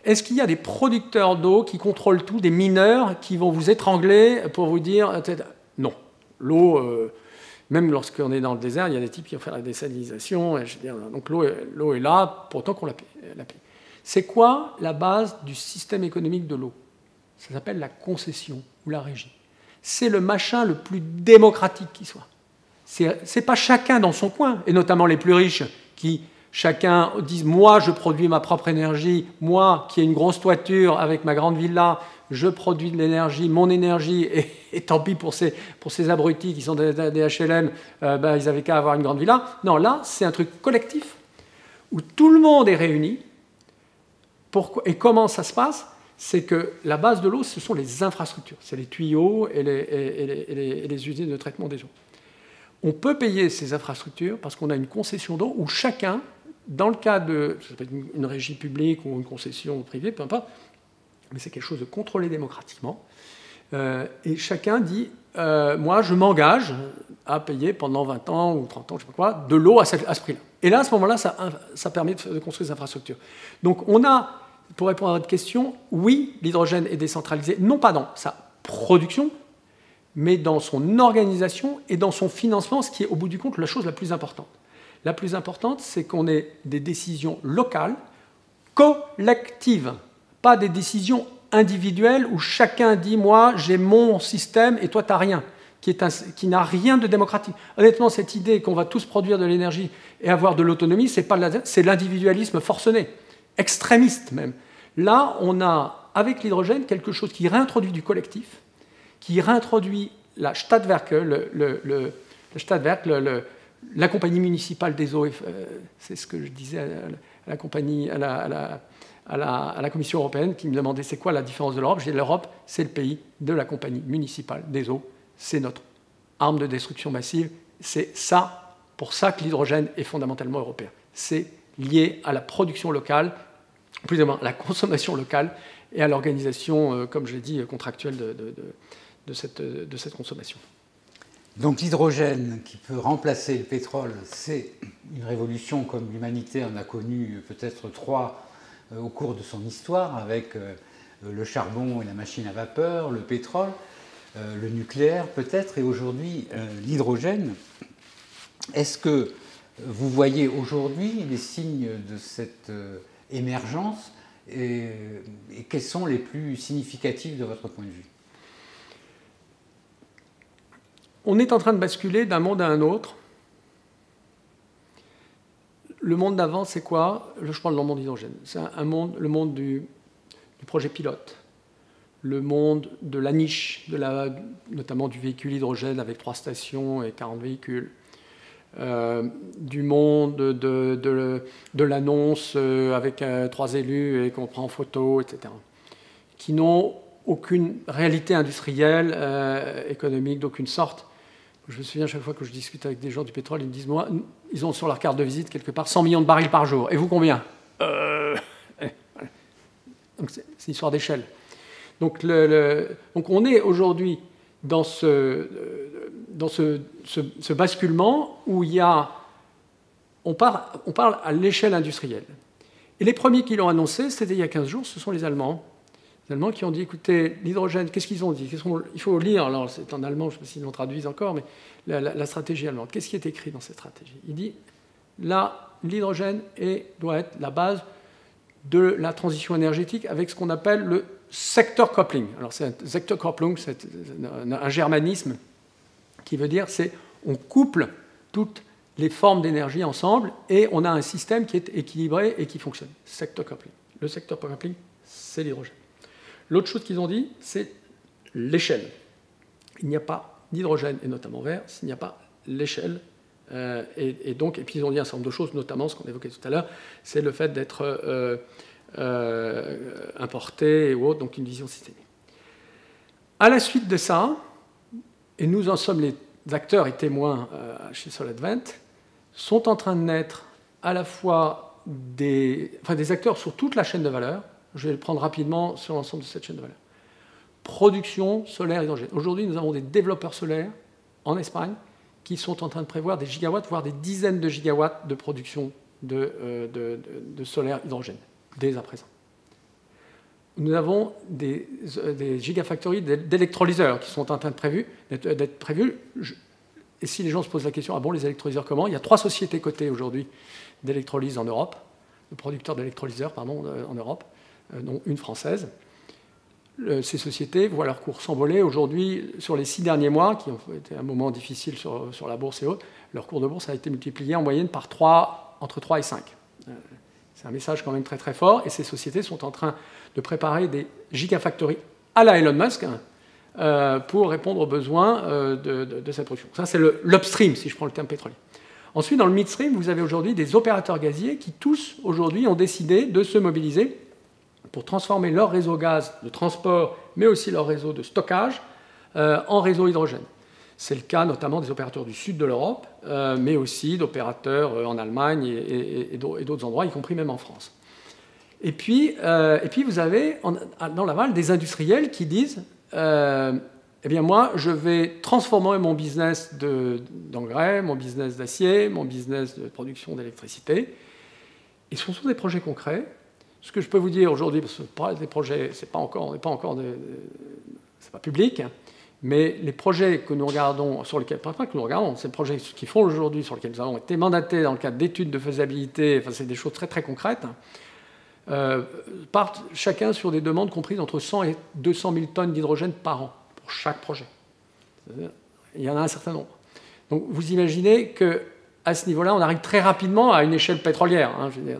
Speaker 2: Est-ce qu'il y a des producteurs d'eau qui contrôlent tout, des mineurs qui vont vous étrangler pour vous dire... etc. Non. L'eau, même lorsqu'on est dans le désert, il y a des types qui vont faire la désalinisation. Donc l'eau est là pour autant qu'on la paye. C'est quoi la base du système économique de l'eau? Ça s'appelle la concession ou la régie. C'est le machin le plus démocratique qui soit. C'est pas chacun dans son coin, et notamment les plus riches qui... Chacun dit « moi, je produis ma propre énergie, moi, qui ai une grosse toiture avec ma grande villa, je produis de l'énergie, mon énergie, et tant pis pour ces abrutis qui sont des HLM, ils n'avaient qu'à avoir une grande villa. Non, là, c'est un truc collectif où tout le monde est réuni. Et comment ça se passe? C'est que la base de l'eau, ce sont les infrastructures. C'est les tuyaux et les usines de traitement des eaux. On peut payer ces infrastructures parce qu'on a une concession d'eau où chacun, dans le cas de ça peut être une régie publique ou une concession privée, peu importe, mais c'est quelque chose de contrôlé démocratiquement, et chacun dit moi, je m'engage à payer pendant 20 ans ou 30 ans, je ne sais pas quoi, de l'eau à ce prix-là. Et là, à ce moment-là, ça permet de construire des infrastructures. Donc, on a, pour répondre à votre question, oui, l'hydrogène est décentralisé, non pas dans sa production, mais dans son organisation et dans son financement, ce qui est, au bout du compte, la chose la plus importante. La plus importante, c'est qu'on ait des décisions locales, collectives, pas des décisions individuelles où chacun dit « moi, j'ai mon système et toi, tu n'as rien », qui n'a rien de démocratique. Honnêtement, cette idée qu'on va tous produire de l'énergie et avoir de l'autonomie, c'est l'individualisme forcené, extrémiste même. Là, on a, avec l'hydrogène, quelque chose qui réintroduit du collectif, qui réintroduit la Stadtwerke, la compagnie municipale des eaux, c'est ce que je disais à la compagnie, à la Commission européenne, qui me demandait c'est quoi la différence de l'Europe. Je dis l'Europe, c'est le pays de la compagnie municipale des eaux. C'est notre arme de destruction massive. C'est ça, pour ça que l'hydrogène est fondamentalement européen. C'est lié à la production locale, plus ou moins à la consommation locale et à l'organisation, comme je l'ai dit, contractuelle de cette consommation.
Speaker 1: Donc l'hydrogène qui peut remplacer le pétrole, c'est une révolution comme l'humanité en a connu peut-être 3 au cours de son histoire, avec le charbon et la machine à vapeur, le pétrole, le nucléaire peut-être, et aujourd'hui l'hydrogène. Est-ce que vous voyez aujourd'hui les signes de cette émergence et quels sont les plus significatifs de votre point de vue?
Speaker 2: On est en train de basculer d'un monde à un autre. Le monde d'avant, c'est quoi? Je parle dans le monde hydrogène. C'est le monde du projet pilote, le monde de la niche, notamment du véhicule hydrogène avec 3 stations et 40 véhicules, du monde de l'annonce avec 3 élus et qu'on prend en photo, etc., qui n'ont aucune réalité industrielle, économique d'aucune sorte. Je me souviens, chaque fois que je discute avec des gens du pétrole, ils me disent, moi, ils ont sur leur carte de visite, quelque part, 100 millions de barils par jour. Et vous, combien? Donc, c'est une histoire d'échelle. Donc, on est aujourd'hui dans ce basculement où on parle à l'échelle industrielle. Et les premiers qui l'ont annoncé, c'était il y a 15 jours, ce sont les Allemands. Les Allemands qui ont dit, écoutez, l'hydrogène, qu'est-ce qu'ils ont dit? Il faut lire, alors c'est en allemand, je ne sais pas s'ils l'ont traduit encore, mais la stratégie allemande. Qu'est-ce qui est écrit dans cette stratégie? Il dit, là, l'hydrogène doit être la base de la transition énergétique avec ce qu'on appelle le sector coupling. Alors, sector coupling, c'est un germanisme qui veut dire on couple toutes les formes d'énergie ensemble et on a un système qui est équilibré et qui fonctionne. Sector coupling. Le sector coupling, c'est l'hydrogène. L'autre chose qu'ils ont dit, c'est l'échelle. Il n'y a pas d'hydrogène, et notamment vert, s'il n'y a pas l'échelle. Et puis ils ont dit un certain nombre de choses, notamment ce qu'on évoquait tout à l'heure, c'est le fait d'être importé et autres, donc une vision systémique. À la suite de ça, et nous en sommes les acteurs et témoins chez SolarAdvent, sont en train de naître à la fois des acteurs sur toute la chaîne de valeur. Je vais le prendre rapidement sur l'ensemble de cette chaîne de valeur. Production solaire hydrogène. Aujourd'hui, nous avons des développeurs solaires en Espagne qui sont en train de prévoir des gigawatts, voire des dizaines de gigawatts de production de solaire hydrogène, dès à présent. Nous avons des gigafactories d'électrolyseurs qui sont en train d'être prévus. Et si les gens se posent la question, ah bon, les électrolyseurs comment? Il y a 3 sociétés cotées aujourd'hui d'électrolyse en Europe, de producteurs d'électrolyseurs, pardon, en Europe, dont une française. Ces sociétés voient leur cours s'envoler. Aujourd'hui, sur les 6 derniers mois, qui ont été un moment difficile sur la bourse et autres, leur cours de bourse a été multiplié en moyenne par 3, entre 3 et 5. C'est un message quand même très très fort. Et ces sociétés sont en train de préparer des gigafactories à la Elon Musk pour répondre aux besoins de cette production. Ça, c'est l'upstream, si je prends le terme pétrolier. Ensuite, dans le midstream, vous avez aujourd'hui des opérateurs gaziers qui tous, aujourd'hui, ont décidé de se mobiliser pour transformer leur réseau gaz de transport, mais aussi leur réseau de stockage, en réseau hydrogène. C'est le cas notamment des opérateurs du sud de l'Europe, mais aussi d'opérateurs en Allemagne et d'autres endroits, y compris même en France. Et puis vous avez dans l'aval des industriels qui disent eh bien moi, je vais transformer mon business d'engrais, mon business d'acier, mon business de production d'électricité. Et ce sont des projets concrets. Ce que je peux vous dire aujourd'hui, parce que des projets, c'est pas public, mais les projets que nous regardons, c'est les projets qui font aujourd'hui, sur lesquels nous avons été mandatés dans le cadre d'études de faisabilité, enfin, c'est des choses très très concrètes, partent chacun sur des demandes comprises entre 100 et 200 000 tonnes d'hydrogène par an pour chaque projet. Il y en a un certain nombre. Donc vous imaginez qu'à ce niveau-là, on arrive très rapidement à une échelle pétrolière. Hein, je veux dire,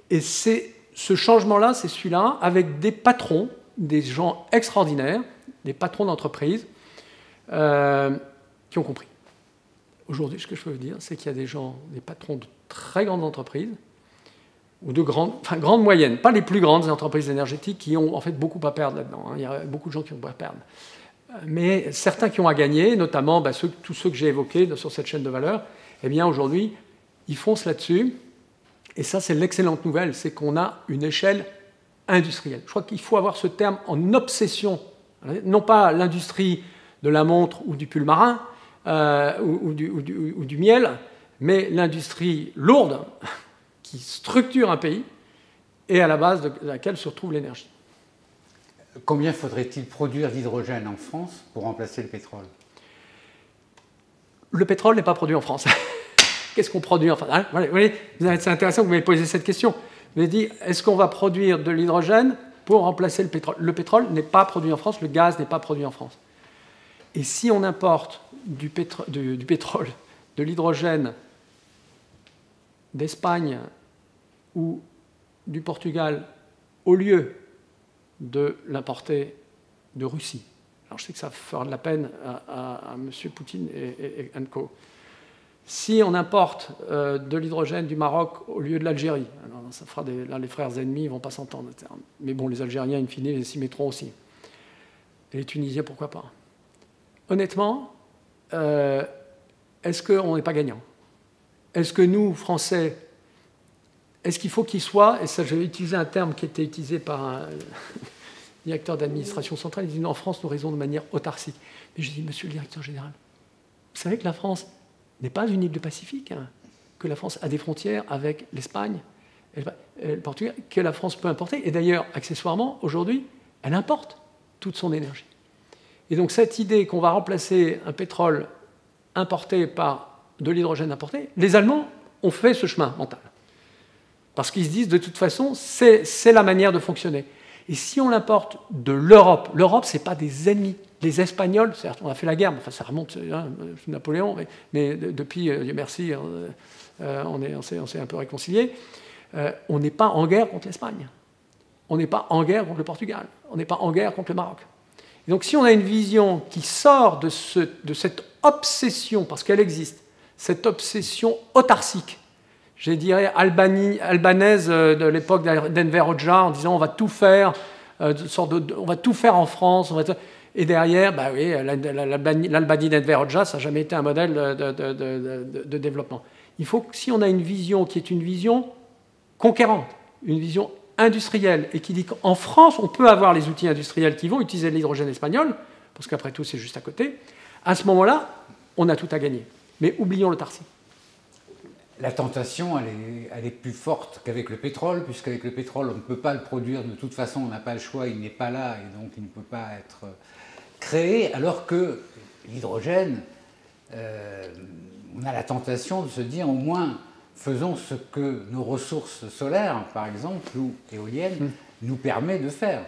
Speaker 2: et ce changement-là, c'est celui-là, avec des patrons, des gens extraordinaires, des patrons d'entreprise qui ont compris. Aujourd'hui, ce que je peux vous dire, c'est qu'il y a des patrons de très grandes entreprises, ou de grandes moyennes, pas les plus grandes entreprises énergétiques qui ont en fait beaucoup à perdre là-dedans. Hein. Il y a beaucoup de gens qui ont à perdre. Mais certains qui ont à gagner, notamment tous ceux que j'ai évoqués sur cette chaîne de valeur, eh bien aujourd'hui, ils foncent là-dessus. Et ça, c'est l'excellente nouvelle, c'est qu'on a une échelle industrielle. Je crois qu'il faut avoir ce terme en obsession. Non pas l'industrie de la montre ou du pull marin ou du miel, mais l'industrie lourde qui structure un pays et à la base de laquelle se retrouve l'énergie.
Speaker 1: Combien faudrait-il produire d'hydrogène en France pour remplacer le pétrole?
Speaker 2: Le pétrole n'est pas produit en France. Qu'est-ce qu'on produit enfin, hein, vous voyez, c'est intéressant que vous m'ayez posé cette question. Vous m'avez dit, est-ce qu'on va produire de l'hydrogène pour remplacer le pétrole? Le pétrole n'est pas produit en France, le gaz n'est pas produit en France. Et si on importe du pétrole, de l'hydrogène d'Espagne ou du Portugal au lieu de l'importer de Russie. Alors je sais que ça fera de la peine à M. Poutine et co. Si on importe de l'hydrogène du Maroc au lieu de l'Algérie, alors ça fera là les frères ennemis ne vont pas s'entendre. Mais bon, les Algériens, in fine, ils s'y mettront aussi. Et les Tunisiens, pourquoi pas? Honnêtement, est-ce qu'on n'est pas gagnant? Est-ce que nous, Français, est-ce qu'il faut qu'il soit, et ça je vais utiliser un terme qui était utilisé par un directeur d'administration centrale, il dit en France nous raisonnons de manière autarcique. Mais je dis, monsieur le directeur général, vous savez que la France n'est pas une île du Pacifique, hein, que la France a des frontières avec l'Espagne, le Portugal, que la France peut importer, et d'ailleurs, accessoirement, aujourd'hui, elle importe toute son énergie. Et donc cette idée qu'on va remplacer un pétrole importé par de l'hydrogène importé, les Allemands ont fait ce chemin mental. Parce qu'ils se disent, de toute façon, c'est la manière de fonctionner. Et si on l'importe de l'Europe, ce n'est pas des ennemis. Les Espagnols, certes, on a fait la guerre, enfin, ça remonte hein, sous Napoléon, mais depuis, Dieu merci, on s'est un peu réconciliés. On n'est pas en guerre contre l'Espagne. On n'est pas en guerre contre le Portugal. On n'est pas en guerre contre le Maroc. Et donc si on a une vision qui sort de cette obsession, parce qu'elle existe, cette obsession autarcique, je dirais albanaise de l'époque d'Enver Hoxha, en disant on va tout faire, on va tout faire en France, et derrière, bah oui, l'Albanie d'Enver Hoxha, ça n'a jamais été un modèle de développement. Il faut que si on a une vision qui est une vision conquérante, une vision industrielle, et qui dit qu'en France, on peut avoir les outils industriels qui vont utiliser l'hydrogène espagnol, parce qu'après tout, c'est juste à côté, à ce moment-là, on a tout à gagner. Mais oublions l'autarcie.
Speaker 1: La tentation, elle est plus forte qu'avec le pétrole, puisqu'avec le pétrole, on ne peut pas le produire. De toute façon, on n'a pas le choix, il n'est pas là, et donc il ne peut pas être créé. Alors que l'hydrogène, on a la tentation de se dire, au moins, faisons ce que nos ressources solaires, par exemple, ou éoliennes, nous permet de faire.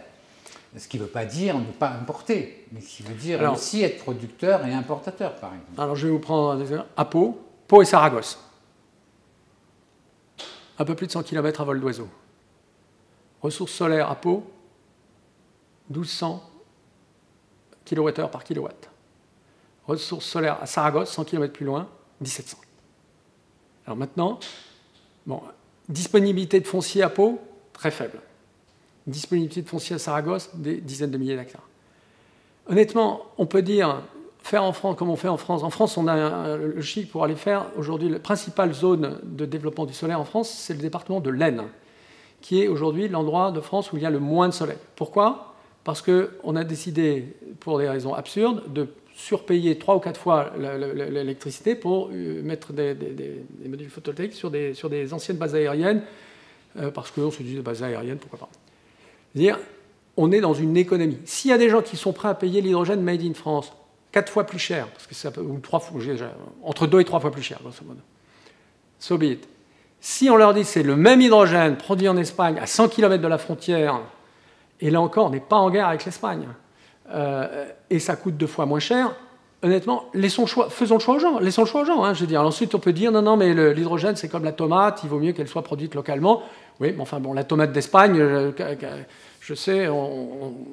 Speaker 1: Ce qui ne veut pas dire ne pas importer, mais ce qui veut dire aussi être producteur et importateur, par exemple.
Speaker 2: Alors, je vais vous prendre des exemples. À Pau et Saragosse. Un peu plus de 100 km à vol d'oiseau. Ressources solaires à Pau, 1200 kWh par kilowatt. Ressources solaires à Saragosse, 100 km plus loin, 1700. Alors maintenant, bon, disponibilité de foncier à Pau, très faible. Disponibilité de foncier à Saragosse, des dizaines de milliers d'hectares. Honnêtement, on peut dire, faire en France comme on fait en France. En France, on a le chic pour aller faire, aujourd'hui, la principale zone de développement du solaire en France, c'est le département de l'Aisne, qui est aujourd'hui l'endroit de France où il y a le moins de soleil. Pourquoi ? Parce qu'on a décidé, pour des raisons absurdes, de surpayer 3 ou 4 fois l'électricité pour mettre des modules photovoltaïques sur des anciennes bases aériennes, parce qu'on se dit des bases aériennes, pourquoi pas. C'est-à-dire, on est dans une économie. S'il y a des gens qui sont prêts à payer l'hydrogène made in France 4 fois plus cher, parce que ça peut, ou 3 fois, entre 2 et 3 fois plus cher, grosso modo, so be it. Si on leur dit que c'est le même hydrogène produit en Espagne à 100 km de la frontière, et là encore, on n'est pas en guerre avec l'Espagne, et ça coûte 2 fois moins cher, honnêtement, faisons le choix aux gens. Laissons le choix aux gens. Hein, je veux dire. Ensuite, on peut dire non, mais l'hydrogène, c'est comme la tomate, il vaut mieux qu'elle soit produite localement. Oui, mais enfin, bon, la tomate d'Espagne, je sais,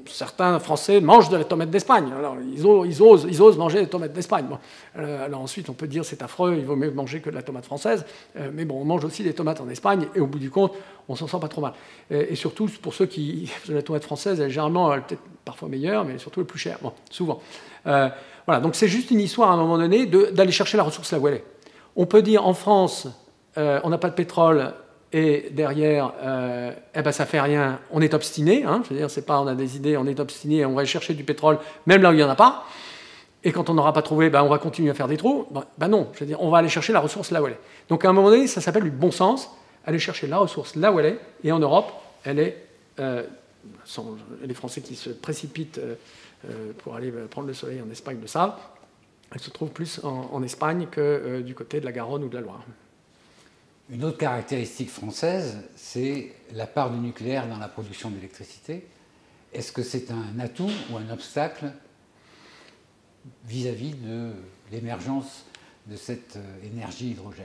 Speaker 2: certains Français mangent de la tomate d'Espagne. Alors, ils osent manger des tomates d'Espagne. Bon. Alors ensuite, on peut dire c'est affreux, il vaut mieux manger que de la tomate française. Mais bon, on mange aussi des tomates en Espagne, et au bout du compte, on s'en sort pas trop mal. Et surtout, pour ceux qui... La tomate française, elle est généralement peut-être parfois meilleure, mais surtout le plus cher. Bon, souvent. Voilà, donc c'est juste une histoire à un moment donné d'aller chercher la ressource là où elle est. On peut dire en France, on n'a pas de pétrole, et derrière, ça fait rien, on est obstiné. Hein, je veux dire, c'est pas on a des idées, on est obstiné, on va chercher du pétrole, même là où il n'y en a pas. Et quand on n'aura pas trouvé, on va continuer à faire des trous. Non, je veux dire, on va aller chercher la ressource là où elle est. Donc à un moment donné, ça s'appelle du bon sens, aller chercher la ressource là où elle est. Et en Europe, elle est, les Français qui se précipitent pour aller prendre le soleil en Espagne le savent, elle se trouve plus en Espagne que du côté de la Garonne ou de la Loire.
Speaker 1: Une autre caractéristique française, c'est la part du nucléaire dans la production d'électricité. Est-ce que c'est un atout ou un obstacle vis-à-vis de l'émergence de cette énergie hydrogène?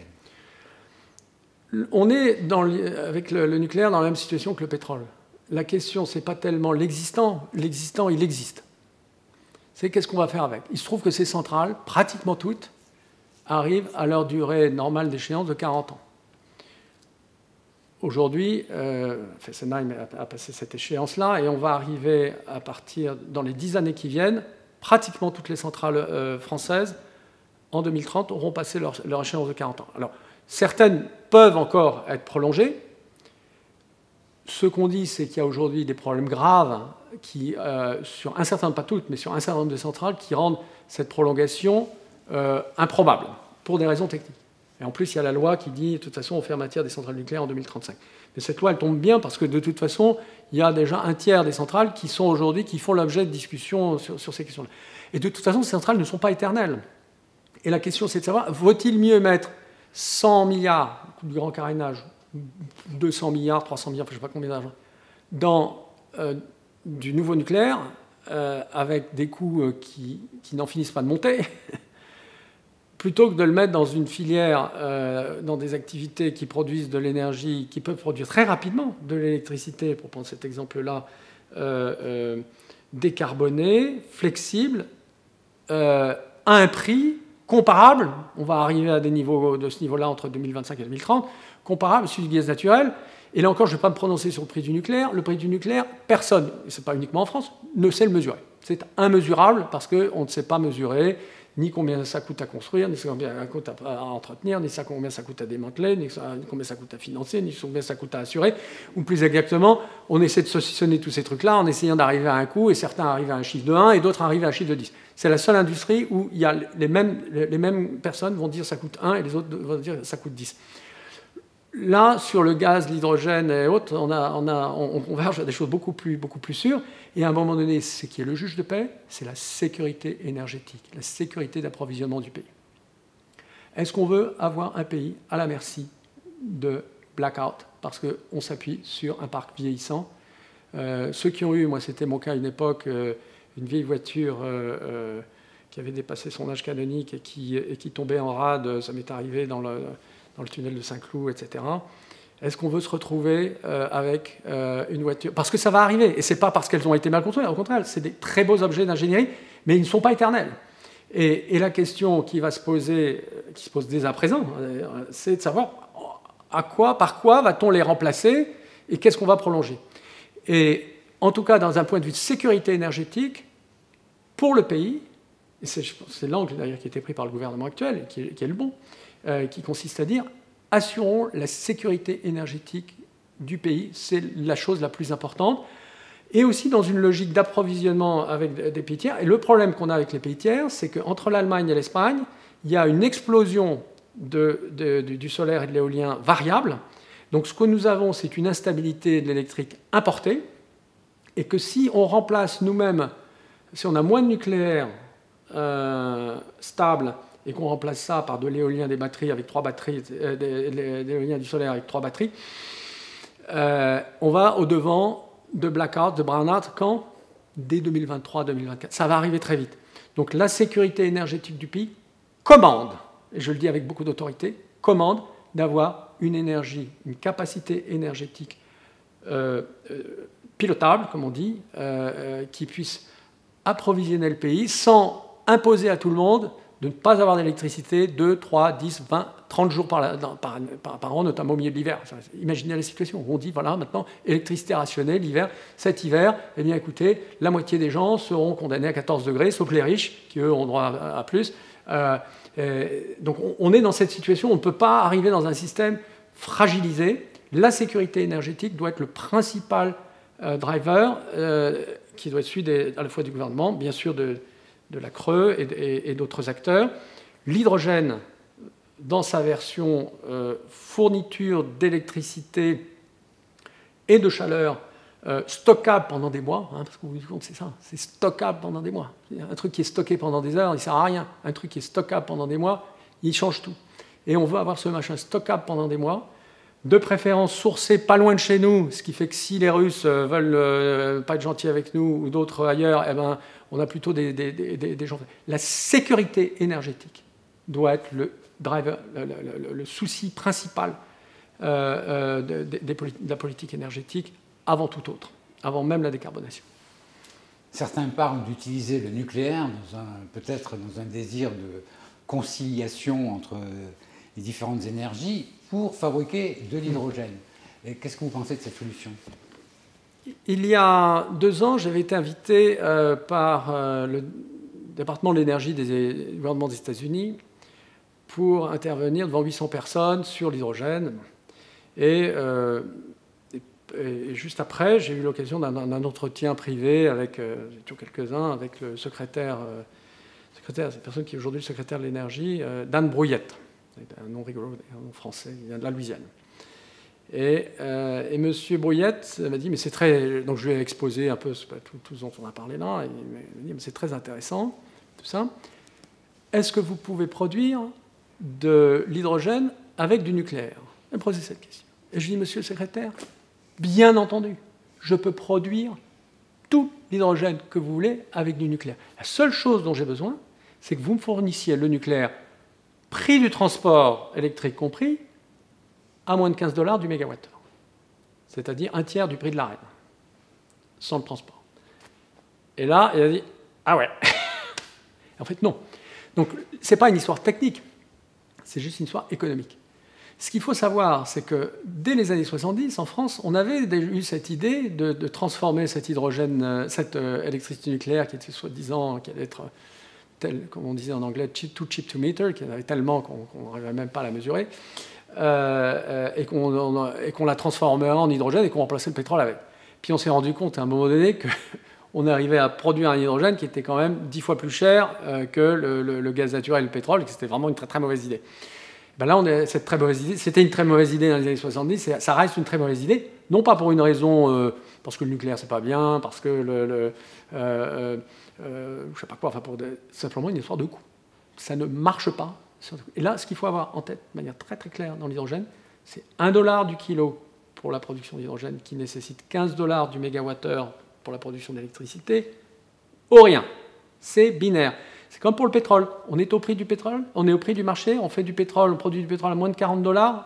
Speaker 2: On est avec le nucléaire dans la même situation que le pétrole. La question, ce n'est pas tellement l'existant. L'existant, il existe. C'est qu'est-ce qu'on va faire avec. Il se trouve que ces centrales, pratiquement toutes, arrivent à leur durée normale d'échéance de 40 ans. Aujourd'hui, Fessenheim a passé cette échéance-là, et on va arriver à partir, dans les 10 années qui viennent, pratiquement toutes les centrales françaises, en 2030, auront passé leur échéance de 40 ans. Alors, certaines peuvent encore être prolongées. Ce qu'on dit, c'est qu'il y a aujourd'hui des problèmes graves qui, sur un certain nombre, pas toutes, mais sur un certain nombre de centrales, qui rendent cette prolongation improbable, pour des raisons techniques. Et en plus, il y a la loi qui dit, de toute façon, on fait en matière des centrales nucléaires en 2035. Mais cette loi, elle tombe bien parce que, de toute façon, il y a déjà un tiers des centrales qui sont aujourd'hui, qui font l'objet de discussions sur ces questions-là. Et de toute façon, ces centrales ne sont pas éternelles. Et la question, c'est de savoir, vaut-il mieux mettre 100 milliards, du grand carénage, 200 milliards, 300 milliards, je ne sais pas combien d'argent, dans du nouveau nucléaire, avec des coûts qui n'en finissent pas de monter, plutôt que de le mettre dans une filière, dans des activités qui produisent de l'énergie, qui peuvent produire très rapidement de l'électricité, pour prendre cet exemple-là, décarbonée, flexible, à un prix comparable, on va arriver à des niveaux de ce niveau-là entre 2025 et 2030, comparable à celui du gaz naturel. Et là encore, je ne vais pas me prononcer sur le prix du nucléaire. Le prix du nucléaire, personne, et ce n'est pas uniquement en France, ne sait le mesurer. C'est immesurable parce qu'on ne sait pas mesurer ni combien ça coûte à construire, ni combien ça coûte à entretenir, ni combien ça coûte à démanteler, ni combien ça coûte à financer, ni combien ça coûte à assurer. Ou plus exactement, on essaie de saucissonner tous ces trucs-là en essayant d'arriver à un coût, et certains arrivent à un chiffre de 1 et d'autres arrivent à un chiffre de 10. C'est la seule industrie où il y a les mêmes personnes vont dire ça coûte 1 et les autres vont dire ça coûte 10. Là, sur le gaz, l'hydrogène et autres, on converge à des choses beaucoup plus sûres. Et à un moment donné, ce qui est le juge de paix, c'est la sécurité énergétique, la sécurité d'approvisionnement du pays. Est-ce qu'on veut avoir un pays à la merci de blackout parce qu'on s'appuie sur un parc vieillissant? Ceux qui ont eu, moi c'était mon cas à une époque, une vieille voiture qui avait dépassé son âge canonique et qui tombait en rade, ça m'est arrivé dans le tunnel de Saint-Cloud, etc. Est-ce qu'on veut se retrouver avec une voiture? Parce que ça va arriver, et ce n'est pas parce qu'elles ont été mal construites, au contraire, c'est des très beaux objets d'ingénierie, mais ils ne sont pas éternels. Et la question qui se pose dès à présent, c'est de savoir par quoi va-t-on les remplacer et qu'est-ce qu'on va prolonger. Et en tout cas, dans un point de vue de sécurité énergétique, pour le pays, et c'est l'angle d'ailleurs qui a été pris par le gouvernement actuel, qui est le bon, qui consiste à dire assurons la sécurité énergétique du pays, c'est la chose la plus importante, et aussi dans une logique d'approvisionnement avec des pays tiers. Et le problème qu'on a avec les pays tiers, c'est qu'entre l'Allemagne et l'Espagne, il y a une explosion du solaire et de l'éolien variable. Donc ce que nous avons, c'est une instabilité de l'électrique importée, et que si on remplace nous-mêmes, si on a moins de nucléaire stable, et qu'on remplace ça par de l'éolien des batteries avec 3 batteries, de l'éolien du solaire avec 3 batteries, on va au-devant de blackout, de brownout, quand? Dès 2023-2024. Ça va arriver très vite. Donc la sécurité énergétique du pays commande, et je le dis avec beaucoup d'autorité, commande d'avoir une énergie, une capacité énergétique pilotable, comme on dit, qui puisse approvisionner le pays sans imposer à tout le monde de ne pas avoir d'électricité 2, 3, 10, 20, 30 jours par an, notamment au milieu de l'hiver. Enfin, imaginez la situation où on dit, voilà, maintenant, électricité rationnée l'hiver. Cet hiver, eh bien, écoutez, la moitié des gens seront condamnés à 14 degrés, sauf les riches, qui, eux, ont droit à plus. Donc, on est dans cette situation, on ne peut pas arriver dans un système fragilisé. La sécurité énergétique doit être le principal driver, qui doit être celui à la fois du gouvernement, bien sûr de la Creux et d'autres acteurs. L'hydrogène, dans sa version fourniture d'électricité et de chaleur, stockable pendant des mois, hein, parce que vous vous rendez compte, c'est ça, c'est stockable pendant des mois. Un truc qui est stocké pendant des heures, il ne sert à rien. Un truc qui est stockable pendant des mois, il change tout. Et on veut avoir ce machin stockable pendant des mois, de préférence sourcé pas loin de chez nous, ce qui fait que si les Russes veulent pas être gentils avec nous ou d'autres ailleurs, eh ben, on a plutôt des gens. La sécurité énergétique doit être le driver, le souci principal de la politique énergétique avant tout autre, avant même la décarbonation.
Speaker 1: Certains parlent d'utiliser le nucléaire, peut-être dans un désir de conciliation entre les différentes énergies, pour fabriquer de l'hydrogène. Qu'est-ce que vous pensez de cette solution?
Speaker 2: Il y a 2 ans, j'avais été invité par le département de l'énergie du gouvernement des États-Unis pour intervenir devant 800 personnes sur l'hydrogène. Et juste après, j'ai eu l'occasion d'un entretien privé avec, quelques-uns, avec le secrétaire, cette personne qui est aujourd'hui le secrétaire de l'énergie, Dan Brouillette. C'est un nom rigolo, un nom français, il vient de la Louisiane. Et M. Brouillette m'a dit, mais c'est très... Donc je lui ai exposé un peu tout ce dont on a parlé là, et il m'a dit, mais c'est très intéressant, tout ça. Est-ce que vous pouvez produire de l'hydrogène avec du nucléaire? Il m'a posé cette question. Et je lui ai dit, monsieur le secrétaire, bien entendu, je peux produire tout l'hydrogène que vous voulez avec du nucléaire. La seule chose dont j'ai besoin, c'est que vous me fournissiez le nucléaire, prix du transport électrique compris, à moins de $15 du mégawattheure. C'est-à-dire un tiers du prix de la reine, sans le transport. Et là, il a dit, ah ouais. En fait, non. Donc, ce n'est pas une histoire technique, c'est juste une histoire économique. Ce qu'il faut savoir, c'est que dès les années 70, en France, on avait eu cette idée de transformer cet hydrogène, cette électricité nucléaire qui était soi-disant, qui allait être, comme on disait en anglais, too cheap to meter, qui en avait tellement qu'on n'arrivait même pas à la mesurer, et qu'on la transformait en hydrogène et qu'on remplaçait le pétrole avec. Puis on s'est rendu compte à un moment donné qu'on arrivait à produire un hydrogène qui était quand même 10 fois plus cher que le gaz naturel et le pétrole, et que c'était vraiment une très très mauvaise idée. Ben là, cette très mauvaise idée, c'était une très mauvaise idée dans les années 70, et ça reste une très mauvaise idée, non pas pour une raison, parce que le nucléaire c'est pas bien, parce que je sais pas quoi, enfin simplement une histoire de coût. Ça ne marche pas. Et là, ce qu'il faut avoir en tête de manière très très claire dans l'hydrogène, c'est $1 du kilo pour la production d'hydrogène qui nécessite $15 du mégawattheure pour la production d'électricité, ou rien. C'est binaire. C'est comme pour le pétrole. On est au prix du pétrole, on est au prix du marché, on fait du pétrole, on produit du pétrole à moins de $40,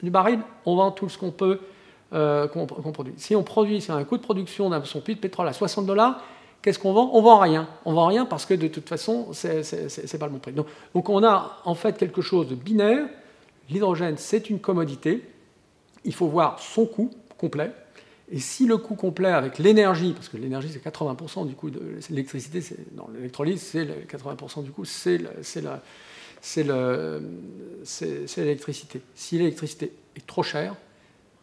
Speaker 2: du baril, on vend tout ce qu'on peut qu'on produit. Si on a un coût de production d'un son puits de pétrole à $60, qu'est-ce qu'on vend? On vend rien. On vend rien parce que de toute façon, c'est pas le bon prix. Donc on a en fait quelque chose de binaire. L'hydrogène, c'est une commodité. Il faut voir son coût complet. Et si le coût complet avec l'énergie, parce que l'énergie c'est 80% du coût de l'électricité, dans l'électrolyse, c'est 80% du coût, c'est l'électricité. Si l'électricité est trop chère,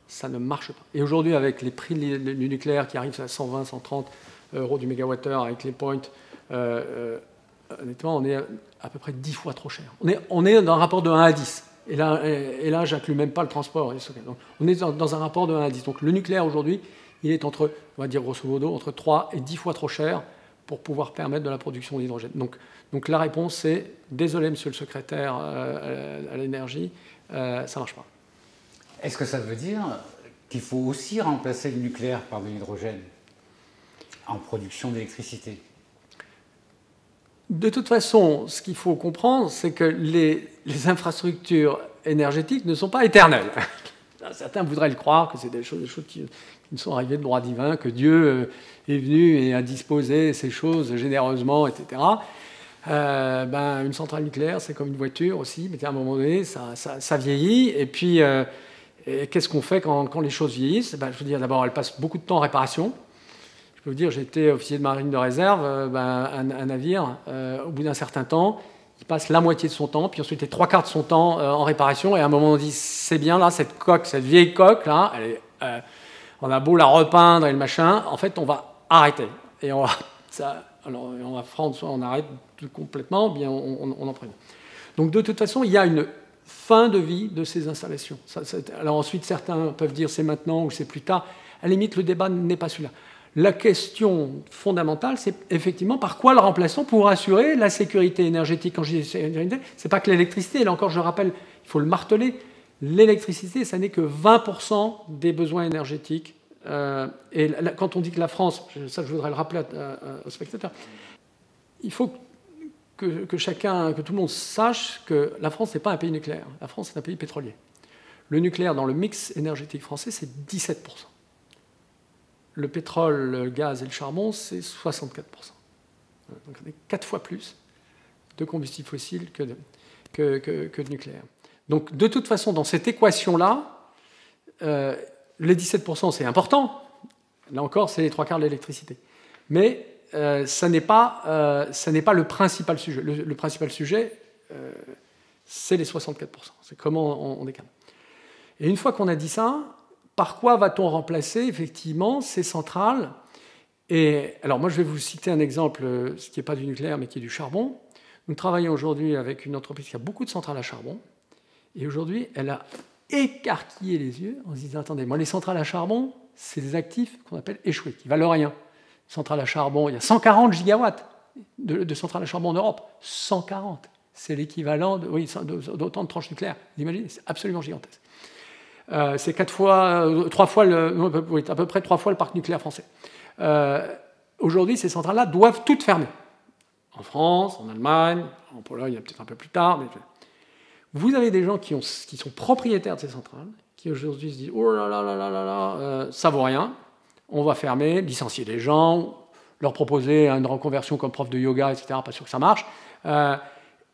Speaker 2: ça ne marche pas. Et aujourd'hui, avec les prix du nucléaire qui arrivent à 120, 130 euros du mégawattheure, avec les points, honnêtement, on est à peu près 10 fois trop cher. On est dans un rapport de 1 à 10. Et là j'inclus même pas le transport. Donc, on est dans un rapport de 1 à 10. Donc le nucléaire aujourd'hui, il est entre, on va dire grosso modo, entre 3 et 10 fois trop cher pour pouvoir permettre de la production d'hydrogène. Donc la réponse c'est, désolé monsieur le secrétaire à l'énergie, ça ne marche pas.
Speaker 1: Est-ce que ça veut dire qu'il faut aussi remplacer le nucléaire par de l'hydrogène en production d'électricité?
Speaker 2: De toute façon, ce qu'il faut comprendre, c'est que les infrastructures énergétiques ne sont pas éternelles. Certains voudraient le croire, que c'est des choses qui nous sont arrivées de droit divin, que Dieu est venu et a disposé ces choses généreusement, etc. Une centrale nucléaire, c'est comme une voiture aussi, mais à un moment donné, ça vieillit. Et puis, qu'est-ce qu'on fait quand les choses vieillissent? Je veux dire, d'abord, elles passent beaucoup de temps en réparation. Je peux vous dire, j'étais officier de marine de réserve, un navire, au bout d'un certain temps, il passe la moitié de son temps, puis ensuite les 3/4 de son temps en réparation, et à un moment on dit, c'est bien là, cette coque, cette vieille coque, là, on a beau la repeindre et le machin, en fait on va arrêter. Et on va prendre, soit on arrête complètement, bien on en prend. Donc de toute façon, il y a une fin de vie de ces installations. Alors ensuite, certains peuvent dire c'est maintenant ou c'est plus tard. À la limite, le débat n'est pas celui-là. La question fondamentale, c'est effectivement par quoi le remplaçons pour assurer la sécurité énergétique. Quand je dis sécurité, ce n'est pas que l'électricité. Et là encore, je rappelle, il faut le marteler, l'électricité, ça n'est que 20% des besoins énergétiques. Et quand on dit que la France, ça je voudrais le rappeler aux spectateurs, il faut que tout le monde sache que la France n'est pas un pays nucléaire. La France est un pays pétrolier. Le nucléaire dans le mix énergétique français, c'est 17%. Le pétrole, le gaz et le charbon, c'est 64%. Donc on a 4 fois plus de combustibles fossiles que de nucléaire. Donc de toute façon, dans cette équation-là, les 17%, c'est important. Là encore, c'est les 3/4 de l'électricité. Mais ça n'est pas le principal sujet. Le principal sujet, c'est les 64%. C'est comment on décale. Et une fois qu'on a dit ça, par quoi va-t-on remplacer effectivement ces centrales? Et alors moi je vais vous citer un exemple, ce qui n'est pas du nucléaire mais qui est du charbon. Nous travaillons aujourd'hui avec une entreprise qui a beaucoup de centrales à charbon. Et aujourd'hui, elle a écarquillé les yeux en se disant, attendez, moi les centrales à charbon, c'est des actifs qu'on appelle échoués, qui valent rien. Centrales à charbon, il y a 140 gigawatts de centrales à charbon en Europe. 140. C'est l'équivalent d'autant de tranches nucléaires. Vous imaginez, c'est absolument gigantesque. C'est à peu près 3 fois le parc nucléaire français. Aujourd'hui, ces centrales-là doivent toutes fermer. En France, en Allemagne, en Pologne, peut-être un peu plus tard. Mais... Vous avez des gens qui sont propriétaires de ces centrales, qui aujourd'hui se disent « Oh là là là là là là, ça vaut rien, on va fermer, licencier des gens, leur proposer une reconversion comme prof de yoga, etc. Pas sûr que ça marche. »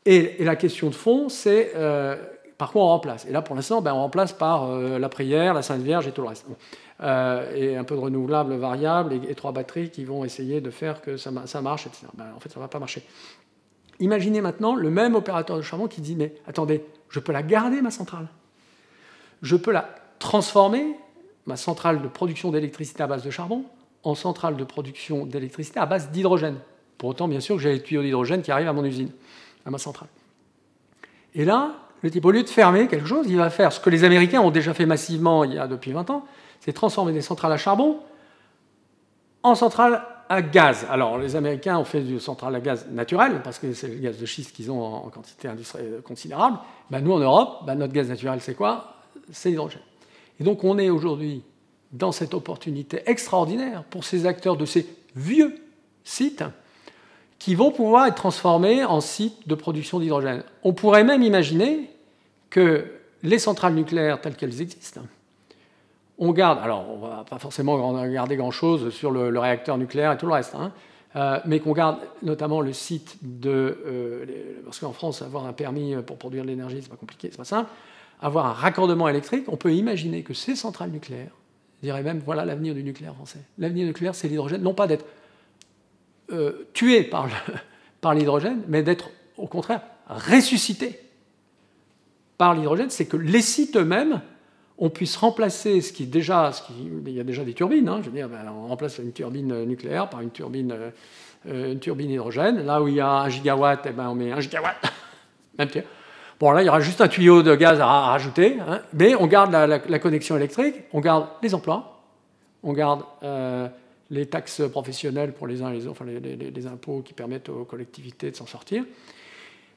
Speaker 2: Et la question de fond, c'est... par quoi on remplace? Et là, pour l'instant, on remplace par la prière, la Sainte Vierge et tout le reste. Et un peu de renouvelable variable et 3 batteries qui vont essayer de faire que ça marche, etc. En fait, ça ne va pas marcher. Imaginez maintenant le même opérateur de charbon qui dit « Mais attendez, je peux la garder, ma centrale. Je peux la transformer, ma centrale de production d'électricité à base de charbon, en centrale de production d'électricité à base d'hydrogène. Pour autant, bien sûr, que j'ai les tuyaux d'hydrogène qui arrivent à mon usine, à ma centrale. » Et là, le type, au lieu de fermer quelque chose, il va faire ce que les Américains ont déjà fait massivement depuis 20 ans, c'est transformer des centrales à charbon en centrales à gaz. Alors, les Américains ont fait des centrales à gaz naturelles, parce que c'est le gaz de schiste qu'ils ont en quantité considérable. Nous, en Europe, notre gaz naturel, c'est quoi? C'est l'hydrogène. Et donc, on est aujourd'hui dans cette opportunité extraordinaire pour ces acteurs de ces vieux sites qui vont pouvoir être transformés en sites de production d'hydrogène. On pourrait même imaginer que les centrales nucléaires telles qu'elles existent, on garde, alors on ne va pas forcément garder grand-chose sur le réacteur nucléaire et tout le reste, mais qu'on garde notamment le site parce qu'en France, avoir un permis pour produire de l'énergie, c'est pas compliqué, c'est pas simple. Avoir un raccordement électrique, on peut imaginer que ces centrales nucléaires, je dirais même, voilà l'avenir du nucléaire français. L'avenir nucléaire, c'est l'hydrogène, non pas d'être tué par l'hydrogène, mais d'être, au contraire, ressuscité par l'hydrogène. C'est que les sites eux-mêmes, on puisse remplacer il y a déjà des turbines, je veux dire, on remplace une turbine nucléaire par une turbine hydrogène. Là où il y a 1 gigawatt, on met 1 gigawatt. Même tiers. Bon, là, il y aura juste un tuyau de gaz à rajouter, mais on garde la connexion électrique, on garde les emplois, on garde les taxes professionnelles pour les uns et les autres, enfin les impôts qui permettent aux collectivités de s'en sortir.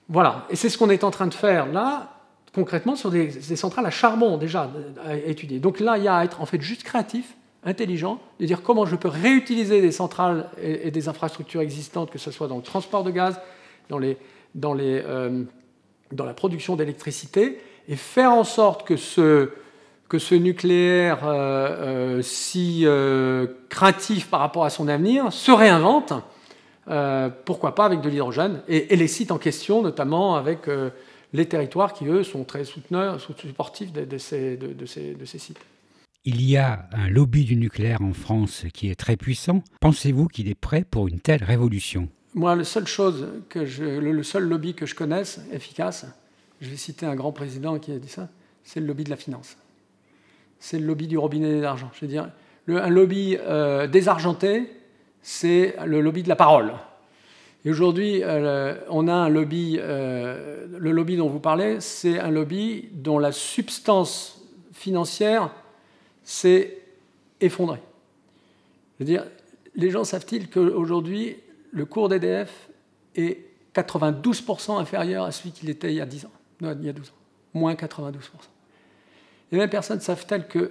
Speaker 2: Voilà, et c'est ce qu'on est en train de faire là, concrètement, sur des centrales à charbon, déjà, à étudier. Donc là, il y a à être en fait juste créatif, intelligent, de dire comment je peux réutiliser des centrales et des infrastructures existantes, que ce soit dans le transport de gaz, dans la production d'électricité, et faire en sorte que ce nucléaire si craintif par rapport à son avenir se réinvente, pourquoi pas avec de l'hydrogène, et les sites en question, notamment avec les territoires qui, eux, sont très supportifs de ces sites.
Speaker 1: Il y a un lobby du nucléaire en France qui est très puissant. Pensez-vous qu'il est prêt pour une telle révolution ?
Speaker 2: Moi, le seul lobby que je connaisse, efficace, je vais citer un grand président qui a dit ça, c'est le lobby de la finance. C'est le lobby du robinet d'argent. Je veux dire, un lobby désargenté, c'est le lobby de la parole. Et aujourd'hui, on a un lobby, le lobby dont vous parlez, c'est un lobby dont la substance financière s'est effondrée. Je veux dire, les gens savent-ils qu'aujourd'hui, le cours d'EDF est 92% inférieur à celui qu'il était il y a 10 ans, non, il y a 12 ans, moins 92%. Les mêmes personnes savent-elles que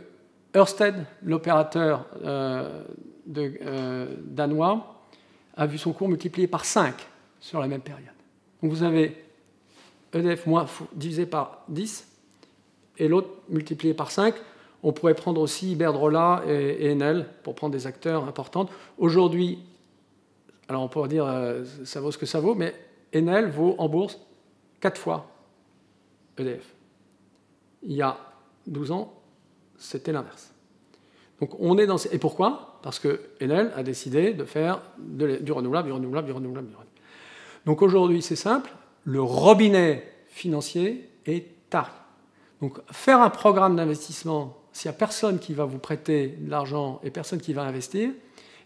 Speaker 2: Ørsted, l'opérateur danois, a vu son cours multiplié par 5 sur la même période. Donc vous avez EDF divisé par 10 et l'autre multiplié par 5. On pourrait prendre aussi Iberdrola et Enel pour prendre des acteurs importants. Aujourd'hui, alors on pourrait dire ça vaut ce que ça vaut, mais Enel vaut en bourse 4 fois EDF. Il y a 12 ans, c'était l'inverse. Donc on est dans... Et pourquoi ? Parce que Enel a décidé de faire du renouvelable. Donc aujourd'hui, c'est simple, le robinet financier est taré. Donc faire un programme d'investissement, s'il n'y a personne qui va vous prêter de l'argent et personne qui va investir,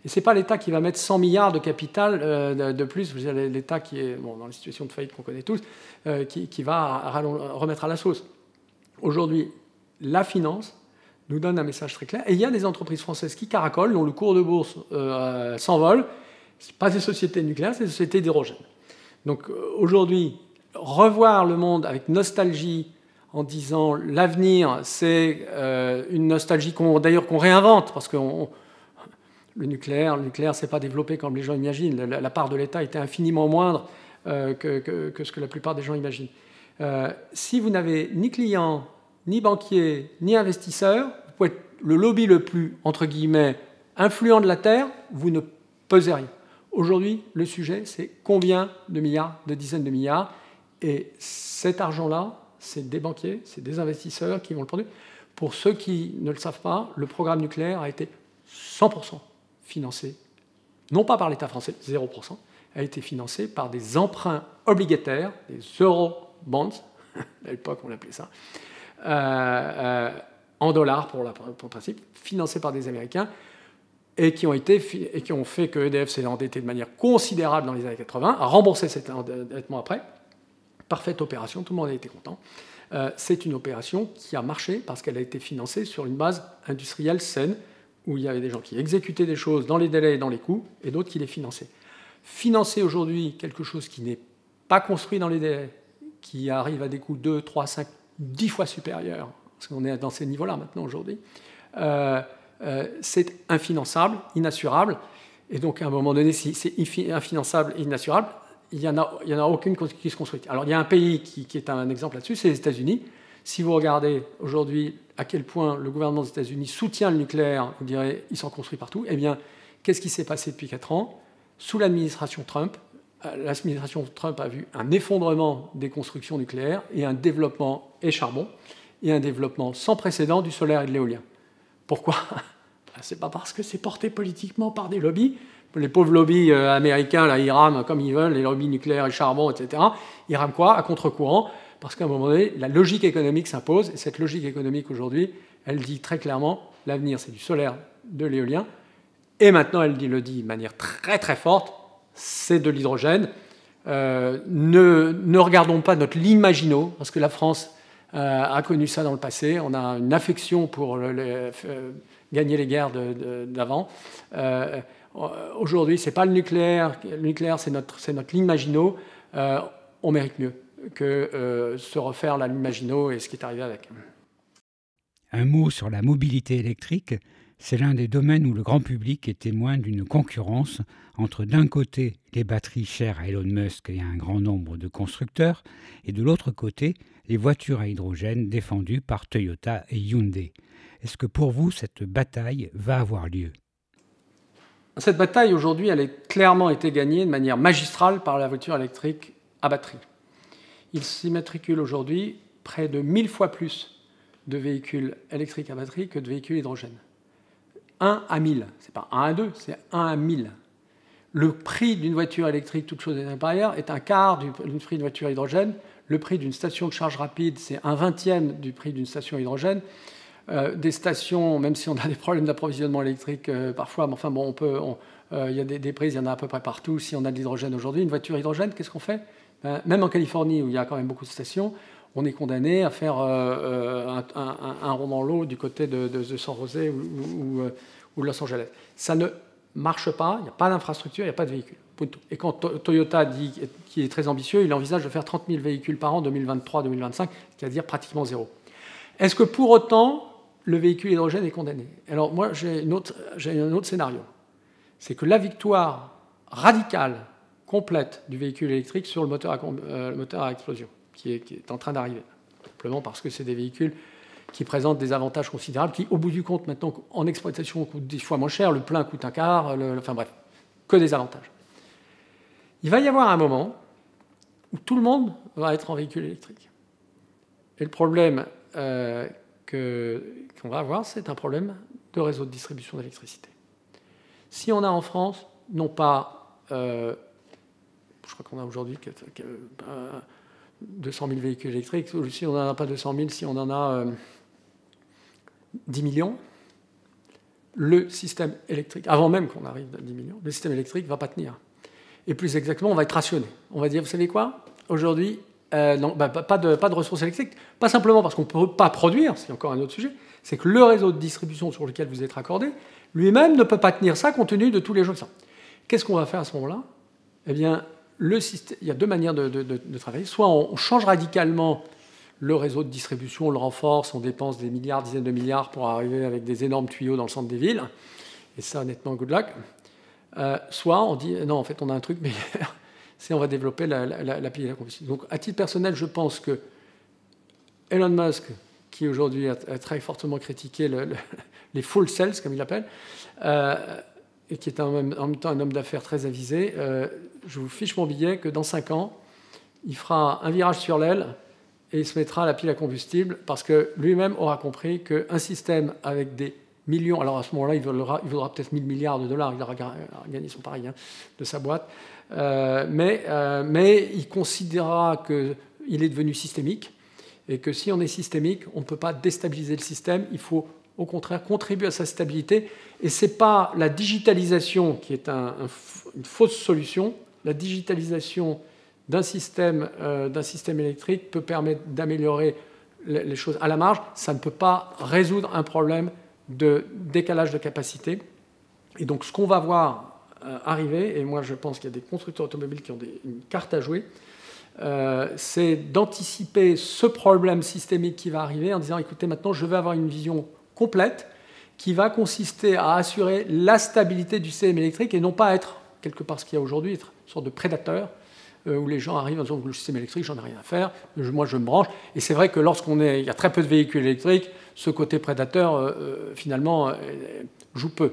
Speaker 2: et ce n'est pas l'État qui va mettre 100 milliards de capital de plus, vous avez l'État qui est dans la situation de faillite qu'on connaît tous, qui va remettre à la sauce. Aujourd'hui, la finance nous donne un message très clair. Et il y a des entreprises françaises qui caracolent, dont le cours de bourse s'envole. Ce n'est pas des sociétés nucléaires, c'est des sociétés d'hydrogène. Donc aujourd'hui, revoir le monde avec nostalgie, en disant l'avenir, c'est une nostalgie qu'on réinvente, parce que le nucléaire ne s'est pas développé comme les gens imaginent. La part de l'État était infiniment moindre que ce que la plupart des gens imaginent. Si vous n'avez ni clients, ni banquiers, ni investisseurs, vous pouvez être le lobby le plus, entre guillemets, influent de la Terre, vous ne pesez rien. Aujourd'hui, le sujet, c'est combien de milliards, de dizaines de milliards, et cet argent-là, c'est des banquiers, c'est des investisseurs qui vont le produire. Pour ceux qui ne le savent pas, le programme nucléaire a été 100% financé, non pas par l'État français, 0%, a été financé par des emprunts obligataires, des eurobonds, à l'époque on appelait ça, en dollars pour le principe, financés par des Américains, et qui ont fait que EDF s'est endetté de manière considérable dans les années 80, a remboursé cet endettement après. Parfaite opération, tout le monde a été content. C'est une opération qui a marché parce qu'elle a été financée sur une base industrielle saine, où il y avait des gens qui exécutaient des choses dans les délais et dans les coûts, et d'autres qui les finançaient. Financer aujourd'hui quelque chose qui n'est pas construit dans les délais, qui arrive à des coûts 2, 3, 5, 10 fois supérieurs, parce qu'on est dans ces niveaux-là maintenant aujourd'hui, c'est infinançable, inassurable, et donc à un moment donné, si c'est infinançable, inassurable, il n'y en a aucune qui se construit. Alors il y a un pays qui est un exemple là-dessus, c'est les États-Unis. Si vous regardez aujourd'hui à quel point le gouvernement des États-Unis soutient le nucléaire, vous direz, il s'en construit partout. Eh bien, qu'est-ce qui s'est passé depuis 4 ans? Sous l'administration Trump a vu un effondrement des constructions nucléaires et un développement et charbon, et un développement sans précédent du solaire et de l'éolien. Pourquoi? C'est pas parce que c'est porté politiquement par des lobbies. Les pauvres lobbies américains, là, ils rament comme ils veulent, les lobbies nucléaires et charbon, etc. Ils rament quoi? À contre-courant. Parce qu'à un moment donné, la logique économique s'impose. Et cette logique économique, aujourd'hui, elle dit très clairement, l'avenir, c'est du solaire, de l'éolien. Et maintenant, elle le dit de manière très, très forte, c'est de l'hydrogène. Ne regardons pas notre ligne Maginot, parce que la France a connu ça dans le passé. On a une affection pour gagner les guerres d'avant. Aujourd'hui, ce n'est pas le nucléaire. Le nucléaire, c'est notre ligne Maginot. On mérite mieux que se refaire la ligne Maginot et ce qui est arrivé avec.
Speaker 1: Un mot sur la mobilité électrique. C'est l'un des domaines où le grand public est témoin d'une concurrence entre d'un côté les batteries chères à Elon Musk et à un grand nombre de constructeurs, et de l'autre côté les voitures à hydrogène défendues par Toyota et Hyundai. Est-ce que pour vous cette bataille va avoir lieu?
Speaker 2: Cette bataille aujourd'hui, elle a clairement été gagnée de manière magistrale par la voiture électrique à batterie. Il s'immatricule aujourd'hui près de 1000 fois plus de véhicules électriques à batterie que de véhicules hydrogène. 1 à 1000, c'est pas 1 à 2, c'est 1 à 1000. Le prix d'une voiture électrique, toute chose étant par ailleurs, est un quart du prix d'une voiture hydrogène. Le prix d'une station de charge rapide, c'est 1/20 du prix d'une station hydrogène. Des stations, même si on a des problèmes d'approvisionnement électrique parfois, mais enfin bon, il y a des prises, il y en a à peu près partout. Si on a de l'hydrogène aujourd'hui, une voiture hydrogène, qu'est-ce qu'on fait? Même en Californie, où il y a quand même beaucoup de stations, on est condamné à faire un rond dans l'eau du côté de San José ou Los Angeles. Ça ne marche pas, il n'y a pas d'infrastructure, il n'y a pas de véhicules. Et quand Toyota dit qu'il est très ambitieux, il envisage de faire 30 000 véhicules par an 2023-2025, c'est-à-dire pratiquement zéro. Est-ce que pour autant, le véhicule hydrogène est condamné? Alors moi, j'ai un autre scénario. C'est que la victoire radicale, complète du véhicule électrique sur le moteur à explosion, qui est en train d'arriver. Simplement parce que c'est des véhicules qui présentent des avantages considérables, qui, au bout du compte, maintenant, en exploitation, coûtent 10 fois moins cher, le plein coûte un quart, enfin bref, que des avantages. Il va y avoir un moment où tout le monde va être en véhicule électrique. Et le problème qu'on va avoir, c'est un problème de réseau de distribution d'électricité. Si on a en France, non pas, je crois qu'on a aujourd'hui 200 000 véhicules électriques, si on n'en a pas 200 000, si on en a 10 millions, le système électrique, avant même qu'on arrive à 10 millions, le système électrique ne va pas tenir. Et plus exactement, on va être rationné. On va dire, vous savez quoi? Aujourd'hui, pas de ressources électriques, pas simplement parce qu'on ne peut pas produire, c'est encore un autre sujet, c'est que le réseau de distribution sur lequel vous êtes raccordé, lui-même ne peut pas tenir ça compte tenu de tous les gens que ça. Qu'est-ce qu'on va faire à ce moment-là? Eh bien, il y a deux manières de travailler. Soit on change radicalement le réseau de distribution, on le renforce, on dépense des milliards, dizaines de milliards pour arriver avec des énormes tuyaux dans le centre des villes. Et ça, honnêtement, good luck. Soit on dit, non, en fait, on a un truc meilleur, c'est on va développer la pile à combustible. Donc, à titre personnel, je pense que Elon Musk, qui aujourd'hui a très fortement critiqué les full cells, comme il l'appelle, et qui est en même temps un homme d'affaires très avisé, je vous fiche mon billet que dans 5 ans, il fera un virage sur l'aile et il se mettra à la pile à combustible parce que lui-même aura compris qu'un système avec des millions, alors à ce moment-là, il vaudra peut-être 1000 milliards de dollars, il aura gagné son pari de sa boîte, mais il considérera qu'il est devenu systémique et que si on est systémique, on ne peut pas déstabiliser le système, il faut au contraire contribuer à sa stabilité. Et ce n'est pas la digitalisation qui est une fausse solution. La digitalisation d'un système électrique peut permettre d'améliorer les choses à la marge. Ça ne peut pas résoudre un problème de décalage de capacité. Et donc ce qu'on va voir arriver, et moi je pense qu'il y a des constructeurs automobiles qui ont une carte à jouer, c'est d'anticiper ce problème systémique qui va arriver en disant, écoutez, maintenant je vais avoir une vision complète qui va consister à assurer la stabilité du système électrique et non pas être, quelque part ce qu'il y a aujourd'hui, être une sorte de prédateur où les gens arrivent en disant le système électrique, j'en ai rien à faire, moi je me branche. Et c'est vrai que il y a très peu de véhicules électriques, ce côté prédateur, finalement, joue peu.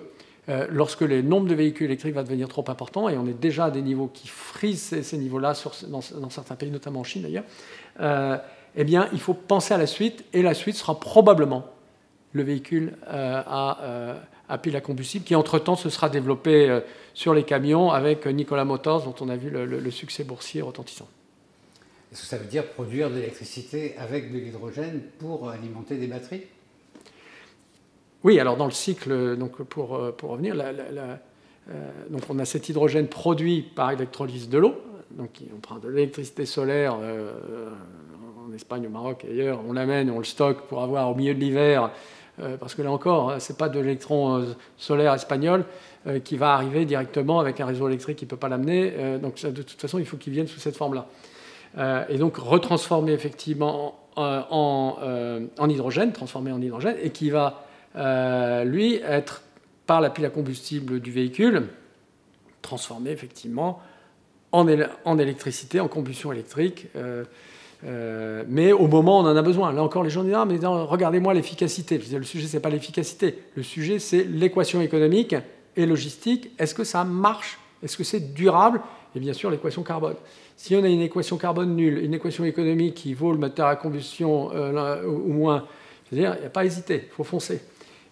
Speaker 2: Lorsque le nombre de véhicules électriques va devenir trop important, et on est déjà à des niveaux qui frisent ces niveaux-là dans certains pays, notamment en Chine d'ailleurs, eh bien, il faut penser à la suite, et la suite sera probablement le véhicule à pile à combustible, qui entre-temps se sera développé sur les camions avec Nikola Motors, dont on a vu le succès boursier retentissant.
Speaker 1: Est-ce que ça veut dire produire de l'électricité avec de l'hydrogène pour alimenter des batteries?
Speaker 2: Oui, alors dans le cycle, donc pour revenir, donc on a cet hydrogène produit par électrolyse de l'eau. Donc on prend de l'électricité solaire en Espagne, au Maroc et ailleurs, on l'amène, on le stocke pour avoir au milieu de l'hiver, parce que là encore, c'est pas de l'électron solaire espagnol qui va arriver directement avec un réseau électrique qui ne peut pas l'amener. Donc de toute façon, il faut qu'il vienne sous cette forme-là. Et donc retransformer effectivement en hydrogène, transformé en hydrogène, et qui va lui être par la pile à combustible du véhicule transformé effectivement en électricité, en combustion électrique, mais au moment où on en a besoin. Là encore, les gens disent « Ah, mais regardez-moi l'efficacité ». Le sujet, ce n'est pas l'efficacité. Le sujet, c'est l'équation économique et logistique. Est-ce que ça marche? Est-ce que c'est durable? Et bien sûr, l'équation carbone. Si on a une équation carbone nulle, une équation économique qui vaut le moteur à combustion ou moins, c'est-à-dire, il n'y a pas à hésiter, il faut foncer.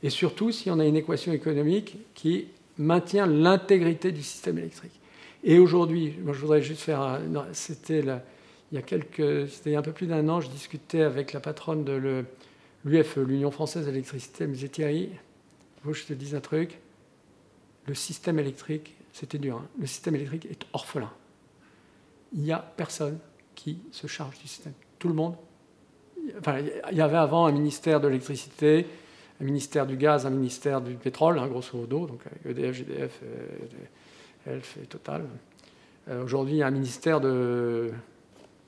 Speaker 2: Et surtout, si on a une équation économique qui maintient l'intégrité du système électrique. Et aujourd'hui, moi je voudrais juste faire... C'était il y a un peu plus d'un an, je discutais avec la patronne de l'UFE, l'Union française d'électricité. Elle me disait, Thierry, faut que je te dise un truc, le système électrique, c'était dur, hein, le système électrique est orphelin. Il n'y a personne qui se charge du système. Tout le monde. Enfin, il y avait avant un ministère de l'électricité, un ministère du gaz, un ministère du pétrole, hein, grosso modo, donc EDF, GDF, Elf et Total. Aujourd'hui, il y a un ministère de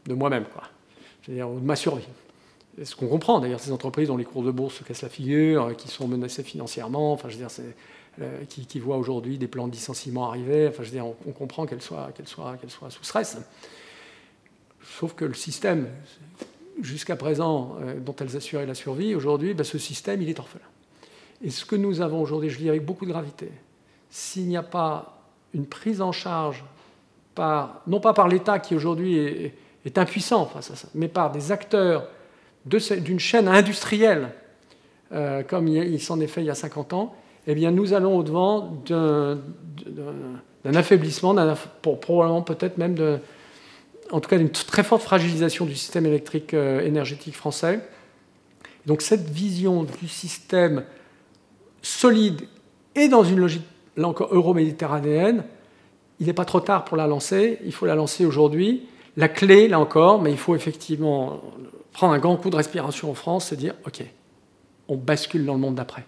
Speaker 2: moi-même, quoi. C'est-à-dire de ma survie. Et ce qu'on comprend, d'ailleurs, ces entreprises dont les cours de bourse se cassent la figure, qui sont menacées financièrement, enfin, je veux dire, qui voient aujourd'hui des plans de licenciement arriver, enfin, je veux dire, on comprend qu'elles soient sous stress. Sauf que le système, jusqu'à présent, dont elles assuraient la survie, aujourd'hui, ce système, il est orphelin. Et ce que nous avons aujourd'hui, je le dis avec beaucoup de gravité, s'il n'y a pas une prise en charge, non pas par l'État qui aujourd'hui est impuissant face à ça, mais par des acteurs d'une chaîne industrielle, comme il s'en est fait il y a 50 ans, eh bien nous allons au-devant d'un affaiblissement, probablement peut-être même en tout cas d'une très forte fragilisation du système électrique énergétique français. Donc cette vision du système solide et dans une logique, là encore, euro-méditerranéenne, il n'est pas trop tard pour la lancer, il faut la lancer aujourd'hui. La clé, là encore, mais il faut effectivement prendre un grand coup de respiration en France, c'est dire, OK, on bascule dans le monde d'après.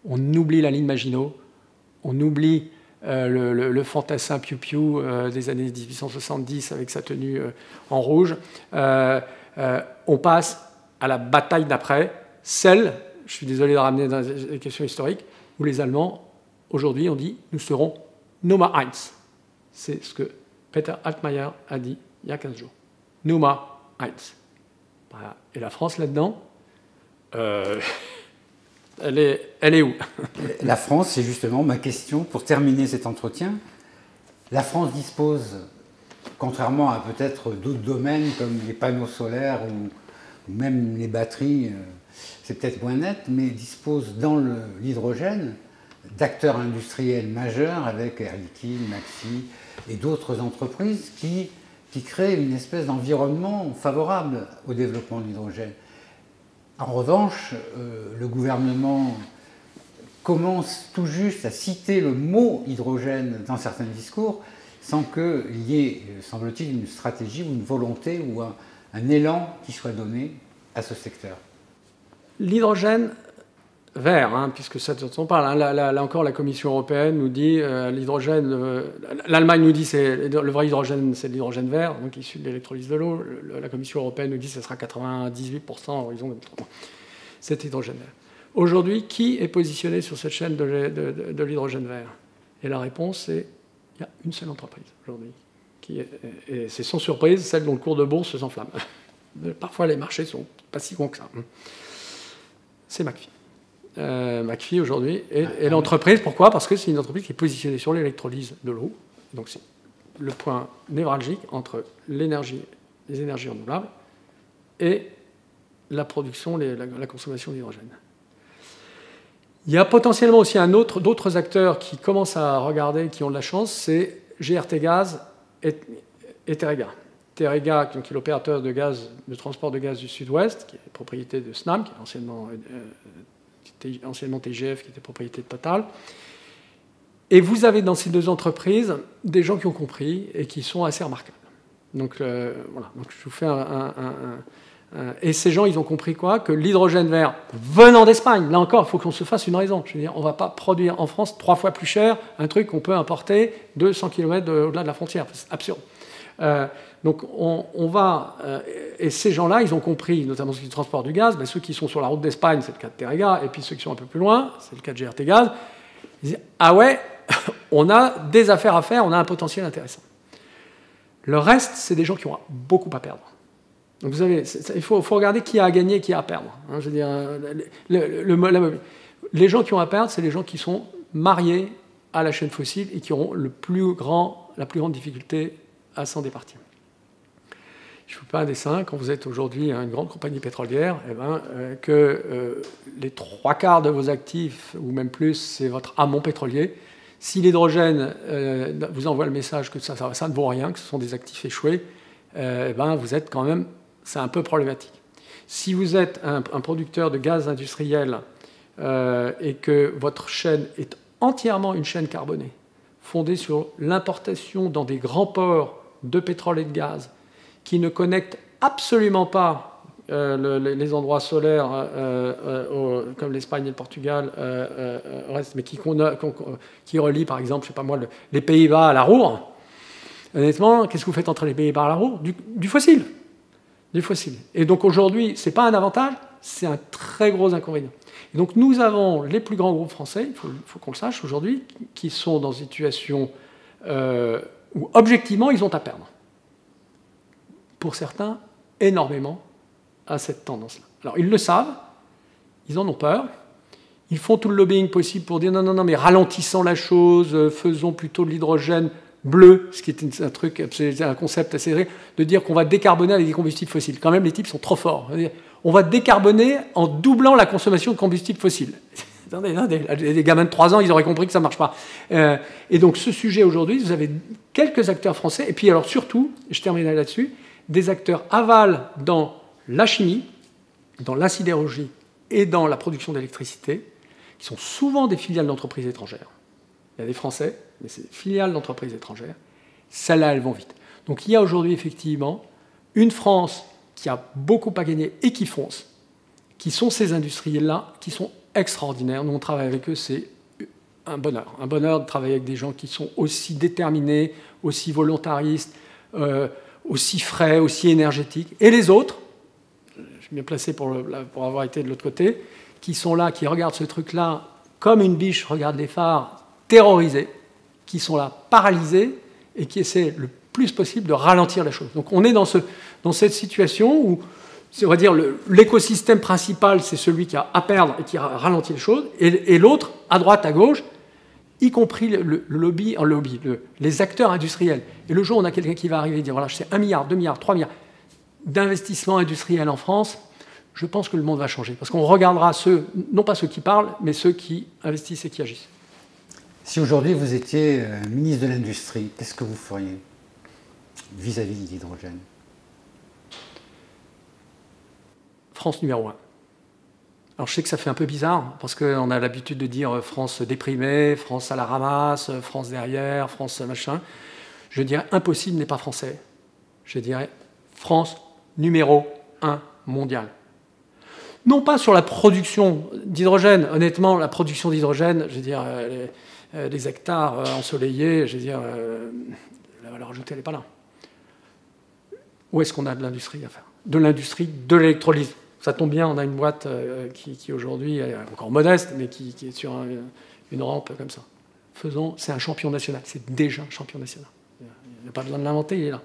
Speaker 2: On oublie la ligne Maginot, on oublie le fantassin piou-piou des années 1870 avec sa tenue en rouge. On passe à la bataille d'après, celle, je suis désolé de ramener dans les questions historiques, où les Allemands, aujourd'hui, ont dit, nous serons Nummer 1. C'est ce que Peter Altmaier a dit il y a 15 jours. Nummer 1. Voilà. Et la France, là-dedans, elle est où?
Speaker 1: La France, c'est justement ma question pour terminer cet entretien. La France dispose, contrairement à peut-être d'autres domaines comme les panneaux solaires ou même les batteries, c'est peut-être moins net, mais dispose dans l'hydrogène d'acteurs industriels majeurs avec Air Liquide, Maxi et d'autres entreprises qui créent une espèce d'environnement favorable au développement de l'hydrogène. En revanche, le gouvernement commence tout juste à citer le mot hydrogène dans certains discours sans qu'il y ait, semble-t-il, une stratégie ou une volonté ou un élan qui soit donné à ce secteur.
Speaker 2: L'hydrogène vert, hein, puisque ça dont on parle. Hein, là encore, la Commission européenne nous dit l'hydrogène. L'Allemagne nous dit le vrai hydrogène, c'est l'hydrogène vert, donc issu de l'électrolyse de l'eau. La Commission européenne nous dit que ce sera 98% à horizon 2030. Cet hydrogène vert. Aujourd'hui, qui est positionné sur cette chaîne de l'hydrogène vert? Et la réponse, c'est il y a une seule entreprise aujourd'hui Et c'est sans surprise celle dont le cours de bourse s'enflamme. Parfois, les marchés sont pas si grands que ça. C'est McPhy. McPhy, aujourd'hui, est l'entreprise. Pourquoi? Parce que c'est une entreprise qui est positionnée sur l'électrolyse de l'eau. Donc, c'est le point névralgique entre les énergies renouvelables et la production, la consommation d'hydrogène. Il y a potentiellement aussi d'autres acteurs qui commencent à regarder, qui ont de la chance, c'est GRT Gaz et Terega. Terega, qui est l'opérateur de transport de gaz du Sud-Ouest, qui est propriété de Snam, qui est anciennement TGF, qui était propriété de Total. Et vous avez dans ces deux entreprises des gens qui ont compris et qui sont assez remarquables. Donc, voilà. Donc, je vous fais et ces gens, ils ont compris quoi? Que l'hydrogène vert venant d'Espagne, là encore, il faut qu'on se fasse une raison. Je veux dire, on ne va pas produire en France 3 fois plus cher un truc qu'on peut importer 200 km au-delà de la frontière. C'est absurde. Donc, on va... et ces gens-là, ils ont compris, notamment ceux qui transportent du gaz, ceux qui sont sur la route d'Espagne, c'est le cas de Terega, et puis ceux qui sont un peu plus loin, c'est le cas de GRT Gaz, ils disent « Ah ouais, on a des affaires à faire, on a un potentiel intéressant. » Le reste, c'est des gens qui ont beaucoup à perdre. Donc vous avez, il faut regarder qui a à gagner et qui a à perdre. Hein, je veux dire, les gens qui ont à perdre, c'est les gens qui sont mariés à la chaîne fossile et qui auront la plus grande difficulté à s'en départir. Je ne fais pas un dessin. Quand vous êtes aujourd'hui une grande compagnie pétrolière, que les 3/4 de vos actifs, ou même plus, c'est votre amont pétrolier. Si l'hydrogène vous envoie le message que ça ne vaut rien, que ce sont des actifs échoués, vous êtes quand même... C'est un peu problématique. Si vous êtes un producteur de gaz industriel et que votre chaîne est entièrement une chaîne carbonée, fondée sur l'importation dans des grands ports de pétrole et de gaz, qui ne connectent absolument pas les endroits solaires comme l'Espagne et le Portugal au reste, mais qui relient par exemple, je sais pas moi, les Pays-Bas à la Ruhr, honnêtement, qu'est-ce que vous faites entre les Pays-Bas et la Ruhr? Du fossile. Du fossile. Et donc aujourd'hui, ce n'est pas un avantage, c'est un très gros inconvénient. Et donc nous avons les plus grands groupes français, il faut qu'on le sache aujourd'hui, qui sont dans une situation où objectivement ils ont à perdre. Pour certains, énormément à cette tendance-là. Alors ils le savent, ils en ont peur, ils font tout le lobbying possible pour dire non, mais ralentissons la chose, faisons plutôt de l'hydrogène bleu, ce qui est un concept assez vrai, de dire qu'on va décarboner avec des combustibles fossiles. Quand même, les types sont trop forts. On va décarboner en doublant la consommation de combustibles fossiles. Attendez, les gamins de 3 ans, ils auraient compris que ça ne marche pas. Et donc, ce sujet aujourd'hui, vous avez quelques acteurs français, et puis alors surtout, je terminerai là-dessus, des acteurs aval dans la chimie, dans la sidérurgie et dans la production d'électricité, qui sont souvent des filiales d'entreprises étrangères. Il y a des Français, mais c'est des filiales d'entreprises étrangères. Celles-là, elles vont vite. Donc il y a aujourd'hui effectivement une France qui a beaucoup à gagner et qui fonce, qui sont ces industriels-là, qui sont extraordinaires. Nous, on travaille avec eux, c'est un bonheur de travailler avec des gens qui sont aussi déterminés, aussi volontaristes, aussi frais, aussi énergétiques. Et les autres, je suis bien placé pour avoir été de l'autre côté, qui sont là, qui regardent ce truc-là comme une biche regarde les phares, terrorisés, qui sont là paralysés et qui essaient le plus possible de ralentir la chose. Donc on est dans cette situation où, on va dire, l'écosystème principal, c'est celui qui a à perdre et qui ralentit les choses, et l'autre, à droite, à gauche, y compris les acteurs industriels. Et le jour où on a quelqu'un qui va arriver et dire, voilà, je sais 1 milliard, 2 milliards, 3 milliards d'investissements industriels en France, je pense que le monde va changer. Parce qu'on regardera non pas ceux qui parlent, mais ceux qui investissent et qui agissent.
Speaker 1: Si aujourd'hui vous étiez ministre de l'Industrie, qu'est-ce que vous feriez vis-à-vis de l'hydrogène?
Speaker 2: France numéro 1. Alors je sais que ça fait un peu bizarre, parce qu'on a l'habitude de dire France déprimée, France à la ramasse, France derrière, France machin. Je dirais impossible n'est pas français. Je dirais France numéro 1 mondiale. Non pas sur la production d'hydrogène. Honnêtement, la production d'hydrogène, je veux dire, les hectares ensoleillés, je veux dire, la valeur ajoutée, elle n'est pas là. Où est-ce qu'on a de l'industrie à faire? De l'industrie de l'électrolyse. Ça tombe bien, on a une boîte qui aujourd'hui est encore modeste, mais qui est sur une rampe comme ça. C'est un champion national. C'est déjà un champion national. n'y a pas besoin de l'inventer, il est là.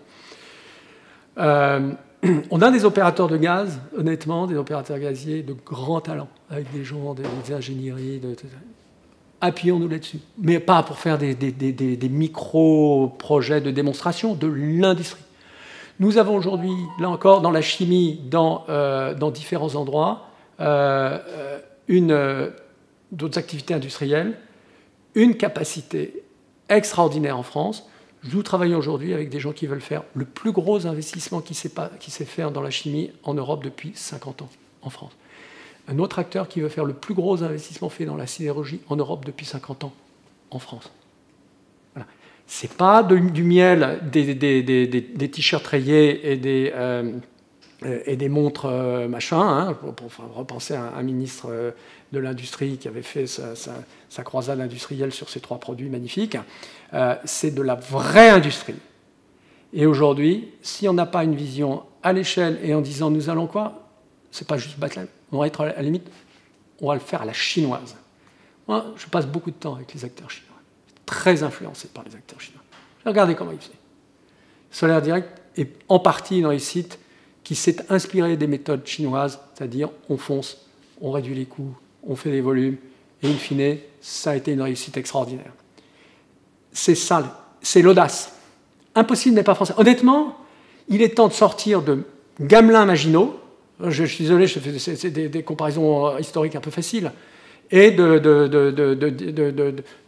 Speaker 2: On a des opérateurs de gaz, honnêtement, des opérateurs gaziers de grand talent, avec des gens, des ingénieries, appuyons-nous là-dessus. Mais pas pour faire des micro-projets de démonstration, de l'industrie. Nous avons aujourd'hui, là encore, dans la chimie, dans différents endroits, d'autres activités industrielles, une capacité extraordinaire en France. Nous travaillons aujourd'hui avec des gens qui veulent faire le plus gros investissement qui sait faire dans la chimie en Europe depuis 50 ans, en France. Un autre acteur qui veut faire le plus gros investissement fait dans la sidérurgie en Europe depuis 50 ans, en France. Voilà. Ce n'est pas du miel, des t-shirts rayés et des montres machin, hein, pour repenser à un ministre de l'industrie qui avait fait sa croisade industrielle sur ces 3 produits magnifiques. C'est de la vraie industrie. Et aujourd'hui, si on n'a pas une vision à l'échelle et en disant nous allons quoi, c'est pas juste battre, on va être à la limite, on va le faire à la chinoise. Moi, je passe beaucoup de temps avec les acteurs chinois, très influencé par les acteurs chinois. Regardez comment ils font. Solaire Direct est en partie dans les sites qui s'est inspiré des méthodes chinoises, c'est-à-dire on fonce, on réduit les coûts, on fait des volumes, et in fine, ça a été une réussite extraordinaire. C'est ça, c'est l'audace. Impossible n'est pas français. Honnêtement, il est temps de sortir de Gamelin-Maginot, je suis désolé, je fais des comparaisons historiques un peu faciles, et de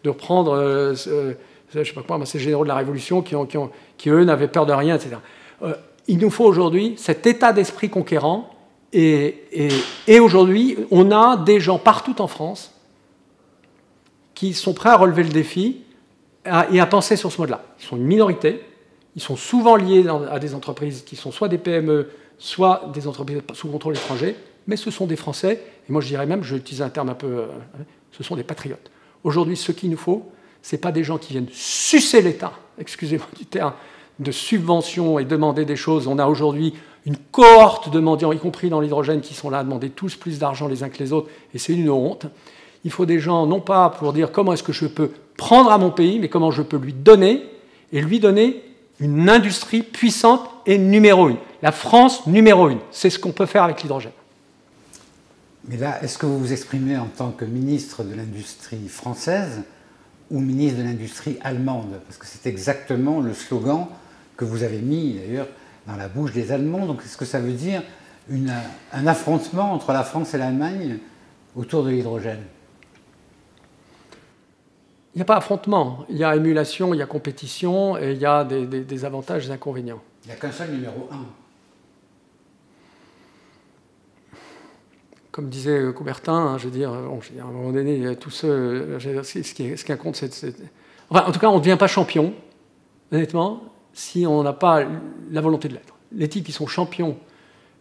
Speaker 2: reprendre, je ne sais pas quoi, ces généraux de la Révolution qui eux, n'avaient peur de rien, etc. Il nous faut aujourd'hui cet état d'esprit conquérant, et aujourd'hui, on a des gens partout en France qui sont prêts à relever le défi et à penser sur ce mode-là. Ils sont une minorité, ils sont souvent liés à des entreprises qui sont soit des PME, soit des entreprises sous contrôle étranger, mais ce sont des Français, et moi je dirais même, je vais utiliser un terme un peu, ce sont des patriotes. Aujourd'hui, ce qu'il nous faut, ce n'est pas des gens qui viennent sucer l'État, excusez-moi du terme, de subventions et demander des choses. On a aujourd'hui une cohorte de mendiants, y compris dans l'hydrogène, qui sont là à demander tous plus d'argent les uns que les autres, et c'est une honte. Il faut des gens, non pas pour dire comment est-ce que je peux prendre à mon pays, mais comment je peux lui donner une industrie puissante et numéro 1. La France numéro 1. C'est ce qu'on peut faire avec l'hydrogène.
Speaker 1: Mais là, est-ce que vous vous exprimez en tant que ministre de l'industrie française ou ministre de l'industrie allemande? Parce que c'est exactement le slogan que vous avez mis, d'ailleurs, dans la bouche des Allemands. Donc, est-ce que ça veut dire un affrontement entre la France et l'Allemagne autour de l'hydrogène?
Speaker 2: Il n'y a pas affrontement. Il y a émulation, il y a compétition, et il y a des avantages et des inconvénients.
Speaker 1: Il n'y a qu'un seul numéro 1.
Speaker 2: Comme disait Coubertin, hein, je veux dire, à un moment donné, tout ce qui compte, c'est... Enfin, en tout cas, on ne devient pas champion, honnêtement, si on n'a pas la volonté de l'être. Les types qui sont champions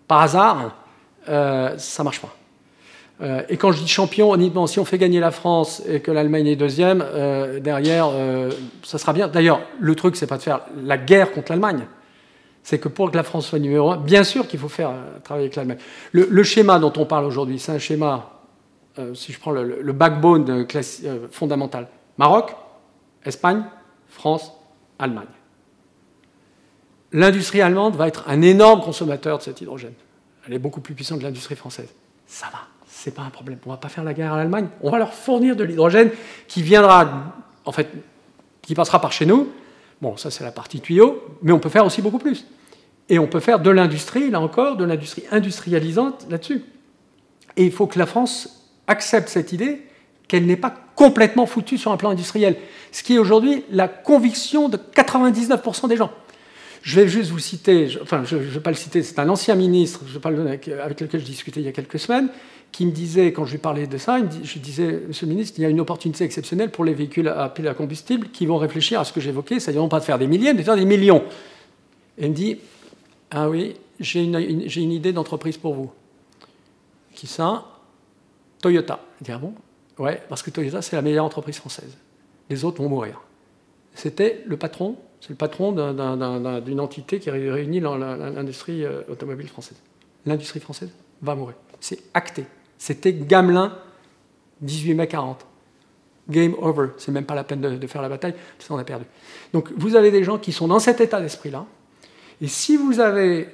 Speaker 2: par hasard, ça ne marche pas. Et quand je dis champion, honnêtement, si on fait gagner la France et que l'Allemagne est deuxième, derrière, ça sera bien. D'ailleurs, le truc, c'est pas de faire la guerre contre l'Allemagne. C'est que pour que la France soit numéro 1, bien sûr qu'il faut faire travailler avec l'Allemagne. Le schéma dont on parle aujourd'hui, c'est un schéma, si je prends le backbone fondamental. Maroc, Espagne, France, Allemagne. L'industrie allemande va être un énorme consommateur de cet hydrogène. Elle est beaucoup plus puissante que l'industrie française. Ça va, c'est pas un problème. On ne va pas faire la guerre à l'Allemagne. On va leur fournir de l'hydrogène qui viendra, en fait, qui passera par chez nous. Bon, ça c'est la partie tuyau, mais on peut faire aussi beaucoup plus. Et on peut faire de l'industrie, là encore, de l'industrie industrialisante là-dessus. Et il faut que la France accepte cette idée qu'elle n'est pas complètement foutue sur un plan industriel. Ce qui est aujourd'hui la conviction de 99% des gens. Je vais juste vous citer, enfin je ne vais pas le citer, c'est un ancien ministre avec lequel je discutais il y a quelques semaines, qui me disait, quand je lui parlais de ça, je lui disais, Monsieur le ministre, il y a une opportunité exceptionnelle pour les véhicules à pile à combustible qui vont réfléchir à ce que j'évoquais, c'est-à-dire non pas de faire des milliers, mais de faire des millions. Et il me dit, ah oui, j'ai une idée d'entreprise pour vous. Qui ça? Toyota. Il dit, ah bon? Ouais, parce que Toyota, c'est la meilleure entreprise française. Les autres vont mourir. C'était le patron, c'est le patron d'une entité qui réunit l'industrie automobile française. L'industrie française va mourir. C'est acté. C'était Gamelin, 18 mai 40. game over. C'est même pas la peine de faire la bataille, on a perdu. Donc vous avez des gens qui sont dans cet état d'esprit-là. Et si vous avez,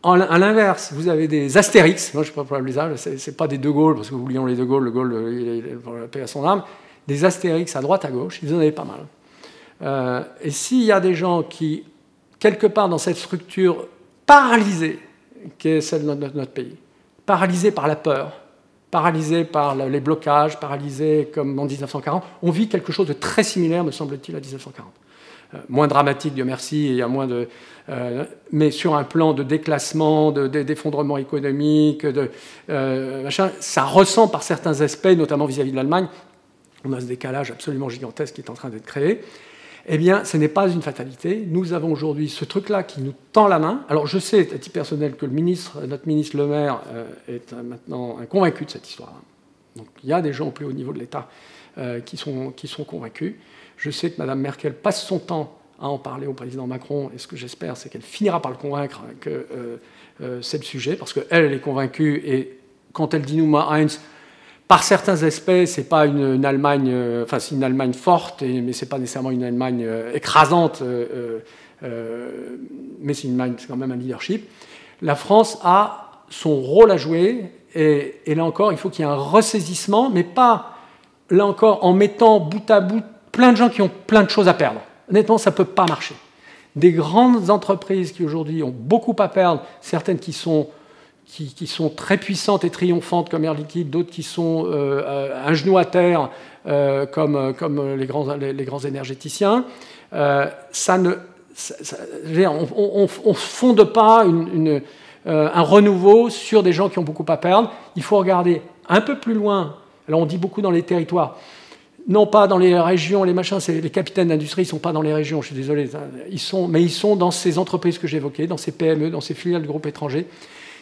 Speaker 2: à l'inverse, vous avez des Astérix, moi je ne sais pas pour ça, c'est pas des De Gaulle, parce que oublions les De Gaulle, il est paix à son âme, des Astérix à droite à gauche, ils en avaient pas mal. Et s'il y a des gens qui, quelque part dans cette structure paralysée, qui est celle de notre pays, paralysée par la peur, paralysée par les blocages, paralysée comme en 1940, on vit quelque chose de très similaire, me semble-t-il, à 1940. Moins dramatique, Dieu merci, il y a moins de... mais sur un plan de déclassement, d'effondrement économique, ça ressent par certains aspects, notamment vis-à-vis de l'Allemagne, on a ce décalage absolument gigantesque qui est en train d'être créé. Eh bien, ce n'est pas une fatalité. Nous avons aujourd'hui ce truc-là qui nous tend la main. Alors, je sais, à titre personnel, que notre ministre Le Maire est maintenant un convaincu de cette histoire. Donc, il y a des gens au plus haut niveau de l'État qui sont convaincus. Je sais que Mme Merkel passe son temps à en parler au président Macron, et ce que j'espère, c'est qu'elle finira par le convaincre que c'est le sujet, parce qu'elle est convaincue, et quand elle dit nous, Heinz, par certains aspects, c'est pas une Allemagne, enfin c'est une Allemagne forte, mais c'est pas nécessairement une Allemagne écrasante, mais c'est quand même un leadership. La France a son rôle à jouer, et là encore, il faut qu'il y ait un ressaisissement, mais pas, là encore, en mettant bout à bout plein de gens qui ont plein de choses à perdre. Honnêtement, ça ne peut pas marcher. Des grandes entreprises qui aujourd'hui ont beaucoup à perdre, certaines qui sont très puissantes et triomphantes comme Air Liquide, d'autres qui sont un genou à terre comme les grands énergéticiens. On ne fonde pas un renouveau sur des gens qui ont beaucoup à perdre. Il faut regarder un peu plus loin. Alors on dit beaucoup dans les territoires. Non pas dans les régions, les machins, les capitaines d'industrie, ils ne sont pas dans les régions, je suis désolé. Mais ils sont dans ces entreprises que j'évoquais, dans ces PME, dans ces filiales de groupes étrangers.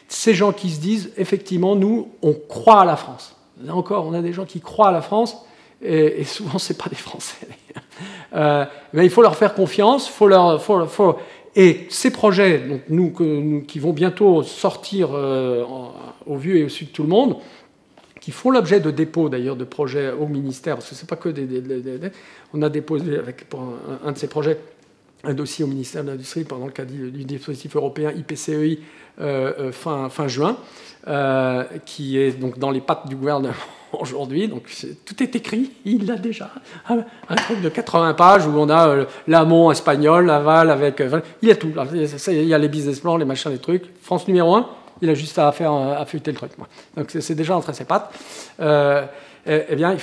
Speaker 2: Ces gens qui se disent, effectivement, nous, on croit à la France. Là encore, on a des gens qui croient à la France, et souvent, ce n'est pas des Français. Mais il faut leur faire confiance, et ces projets, donc nous, qui vont bientôt sortir au vu et au su de tout le monde, qui font l'objet de dépôts, d'ailleurs, de projets au ministère, parce que ce n'est pas que on a déposé, pour un de ces projets, un dossier au ministère de l'Industrie pendant le cas du dispositif européen IPCEI fin juin, qui est donc dans les pattes du gouvernement aujourd'hui. Donc tout est écrit, il l'a déjà. Un truc de 80 pages où on a l'amont espagnol, l'aval avec... il y a tout. Il y a les business plans, les machins, les trucs. France numéro 1, il a juste à feuilleter le truc. Donc c'est déjà entre ses pattes. Eh bien,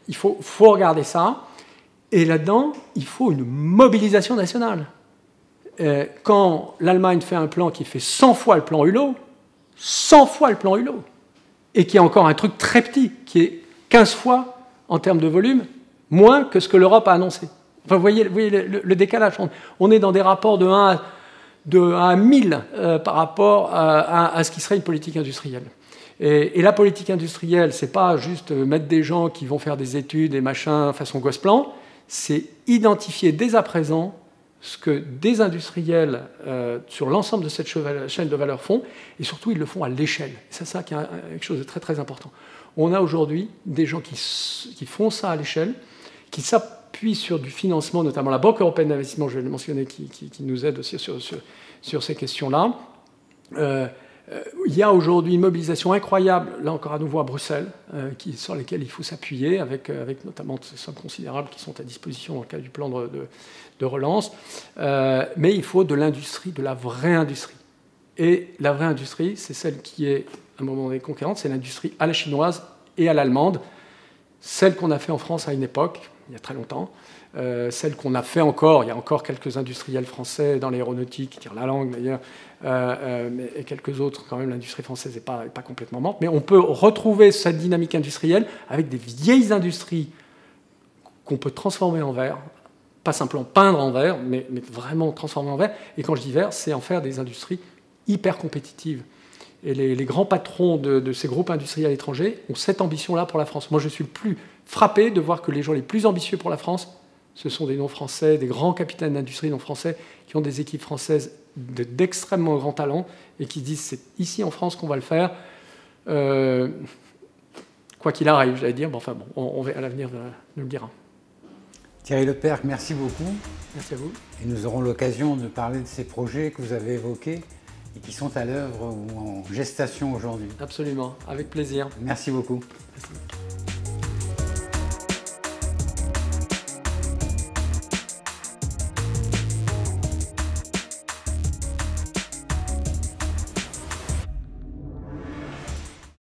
Speaker 2: il faut regarder ça. Et là-dedans, il faut une mobilisation nationale. Quand l'Allemagne fait un plan qui fait 100 fois le plan Hulot, 100 fois le plan Hulot, et qui est encore un truc très petit, qui est 15 fois, en termes de volume, moins que ce que l'Europe a annoncé. Enfin, vous voyez le décalage. On est dans des rapports de 1 à 1000 par rapport à ce qui serait une politique industrielle. Et la politique industrielle, c'est pas juste mettre des gens qui vont faire des études et machin façon Gosplan, c'est identifier dès à présent ce que des industriels sur l'ensemble de cette chaîne de valeur font, et surtout ils le font à l'échelle. C'est ça qui est quelque chose de très très important. On a aujourd'hui des gens qui font ça à l'échelle, qui s'appuient sur du financement, notamment la Banque européenne d'investissement, je vais le mentionner, qui nous aide aussi sur ces questions-là. Il y a aujourd'hui une mobilisation incroyable, là encore à nouveau à Bruxelles, sur lesquelles il faut s'appuyer, avec notamment ces sommes considérables qui sont à disposition dans le cadre du plan de relance. Mais il faut de l'industrie, de la vraie industrie. Et la vraie industrie, c'est celle qui est, à un moment donné, conquérante, c'est l'industrie à la chinoise et à l'allemande, celle qu'on a fait en France à une époque, il y a très longtemps, celle qu'on a fait encore, il y a encore quelques industriels français dans l'aéronautique qui tirent la langue d'ailleurs, et quelques autres, quand même, l'industrie française n'est pas complètement morte, mais on peut retrouver cette dynamique industrielle avec des vieilles industries qu'on peut transformer en verre, pas simplement peindre en verre, mais vraiment transformer en verre, et quand je dis verre, c'est en faire des industries hyper compétitives. Et les grands patrons de ces groupes industriels étrangers ont cette ambition-là pour la France. Moi, je suis le plus frappé de voir que les gens les plus ambitieux pour la France, ce sont des non-français, des grands capitaines d'industrie non-français qui ont des équipes françaises d'extrêmement grand talent et qui disent c'est ici en France qu'on va le faire. quoi qu'il arrive, j'allais dire. Bon, enfin bon, on verra, l'avenir nous le dira.
Speaker 1: Thierry Lepère, merci beaucoup.
Speaker 2: Merci à vous.
Speaker 1: Et nous aurons l'occasion de parler de ces projets que vous avez évoqués et qui sont à l'œuvre ou en gestation aujourd'hui.
Speaker 2: Absolument, avec plaisir.
Speaker 1: Merci beaucoup.
Speaker 2: Merci.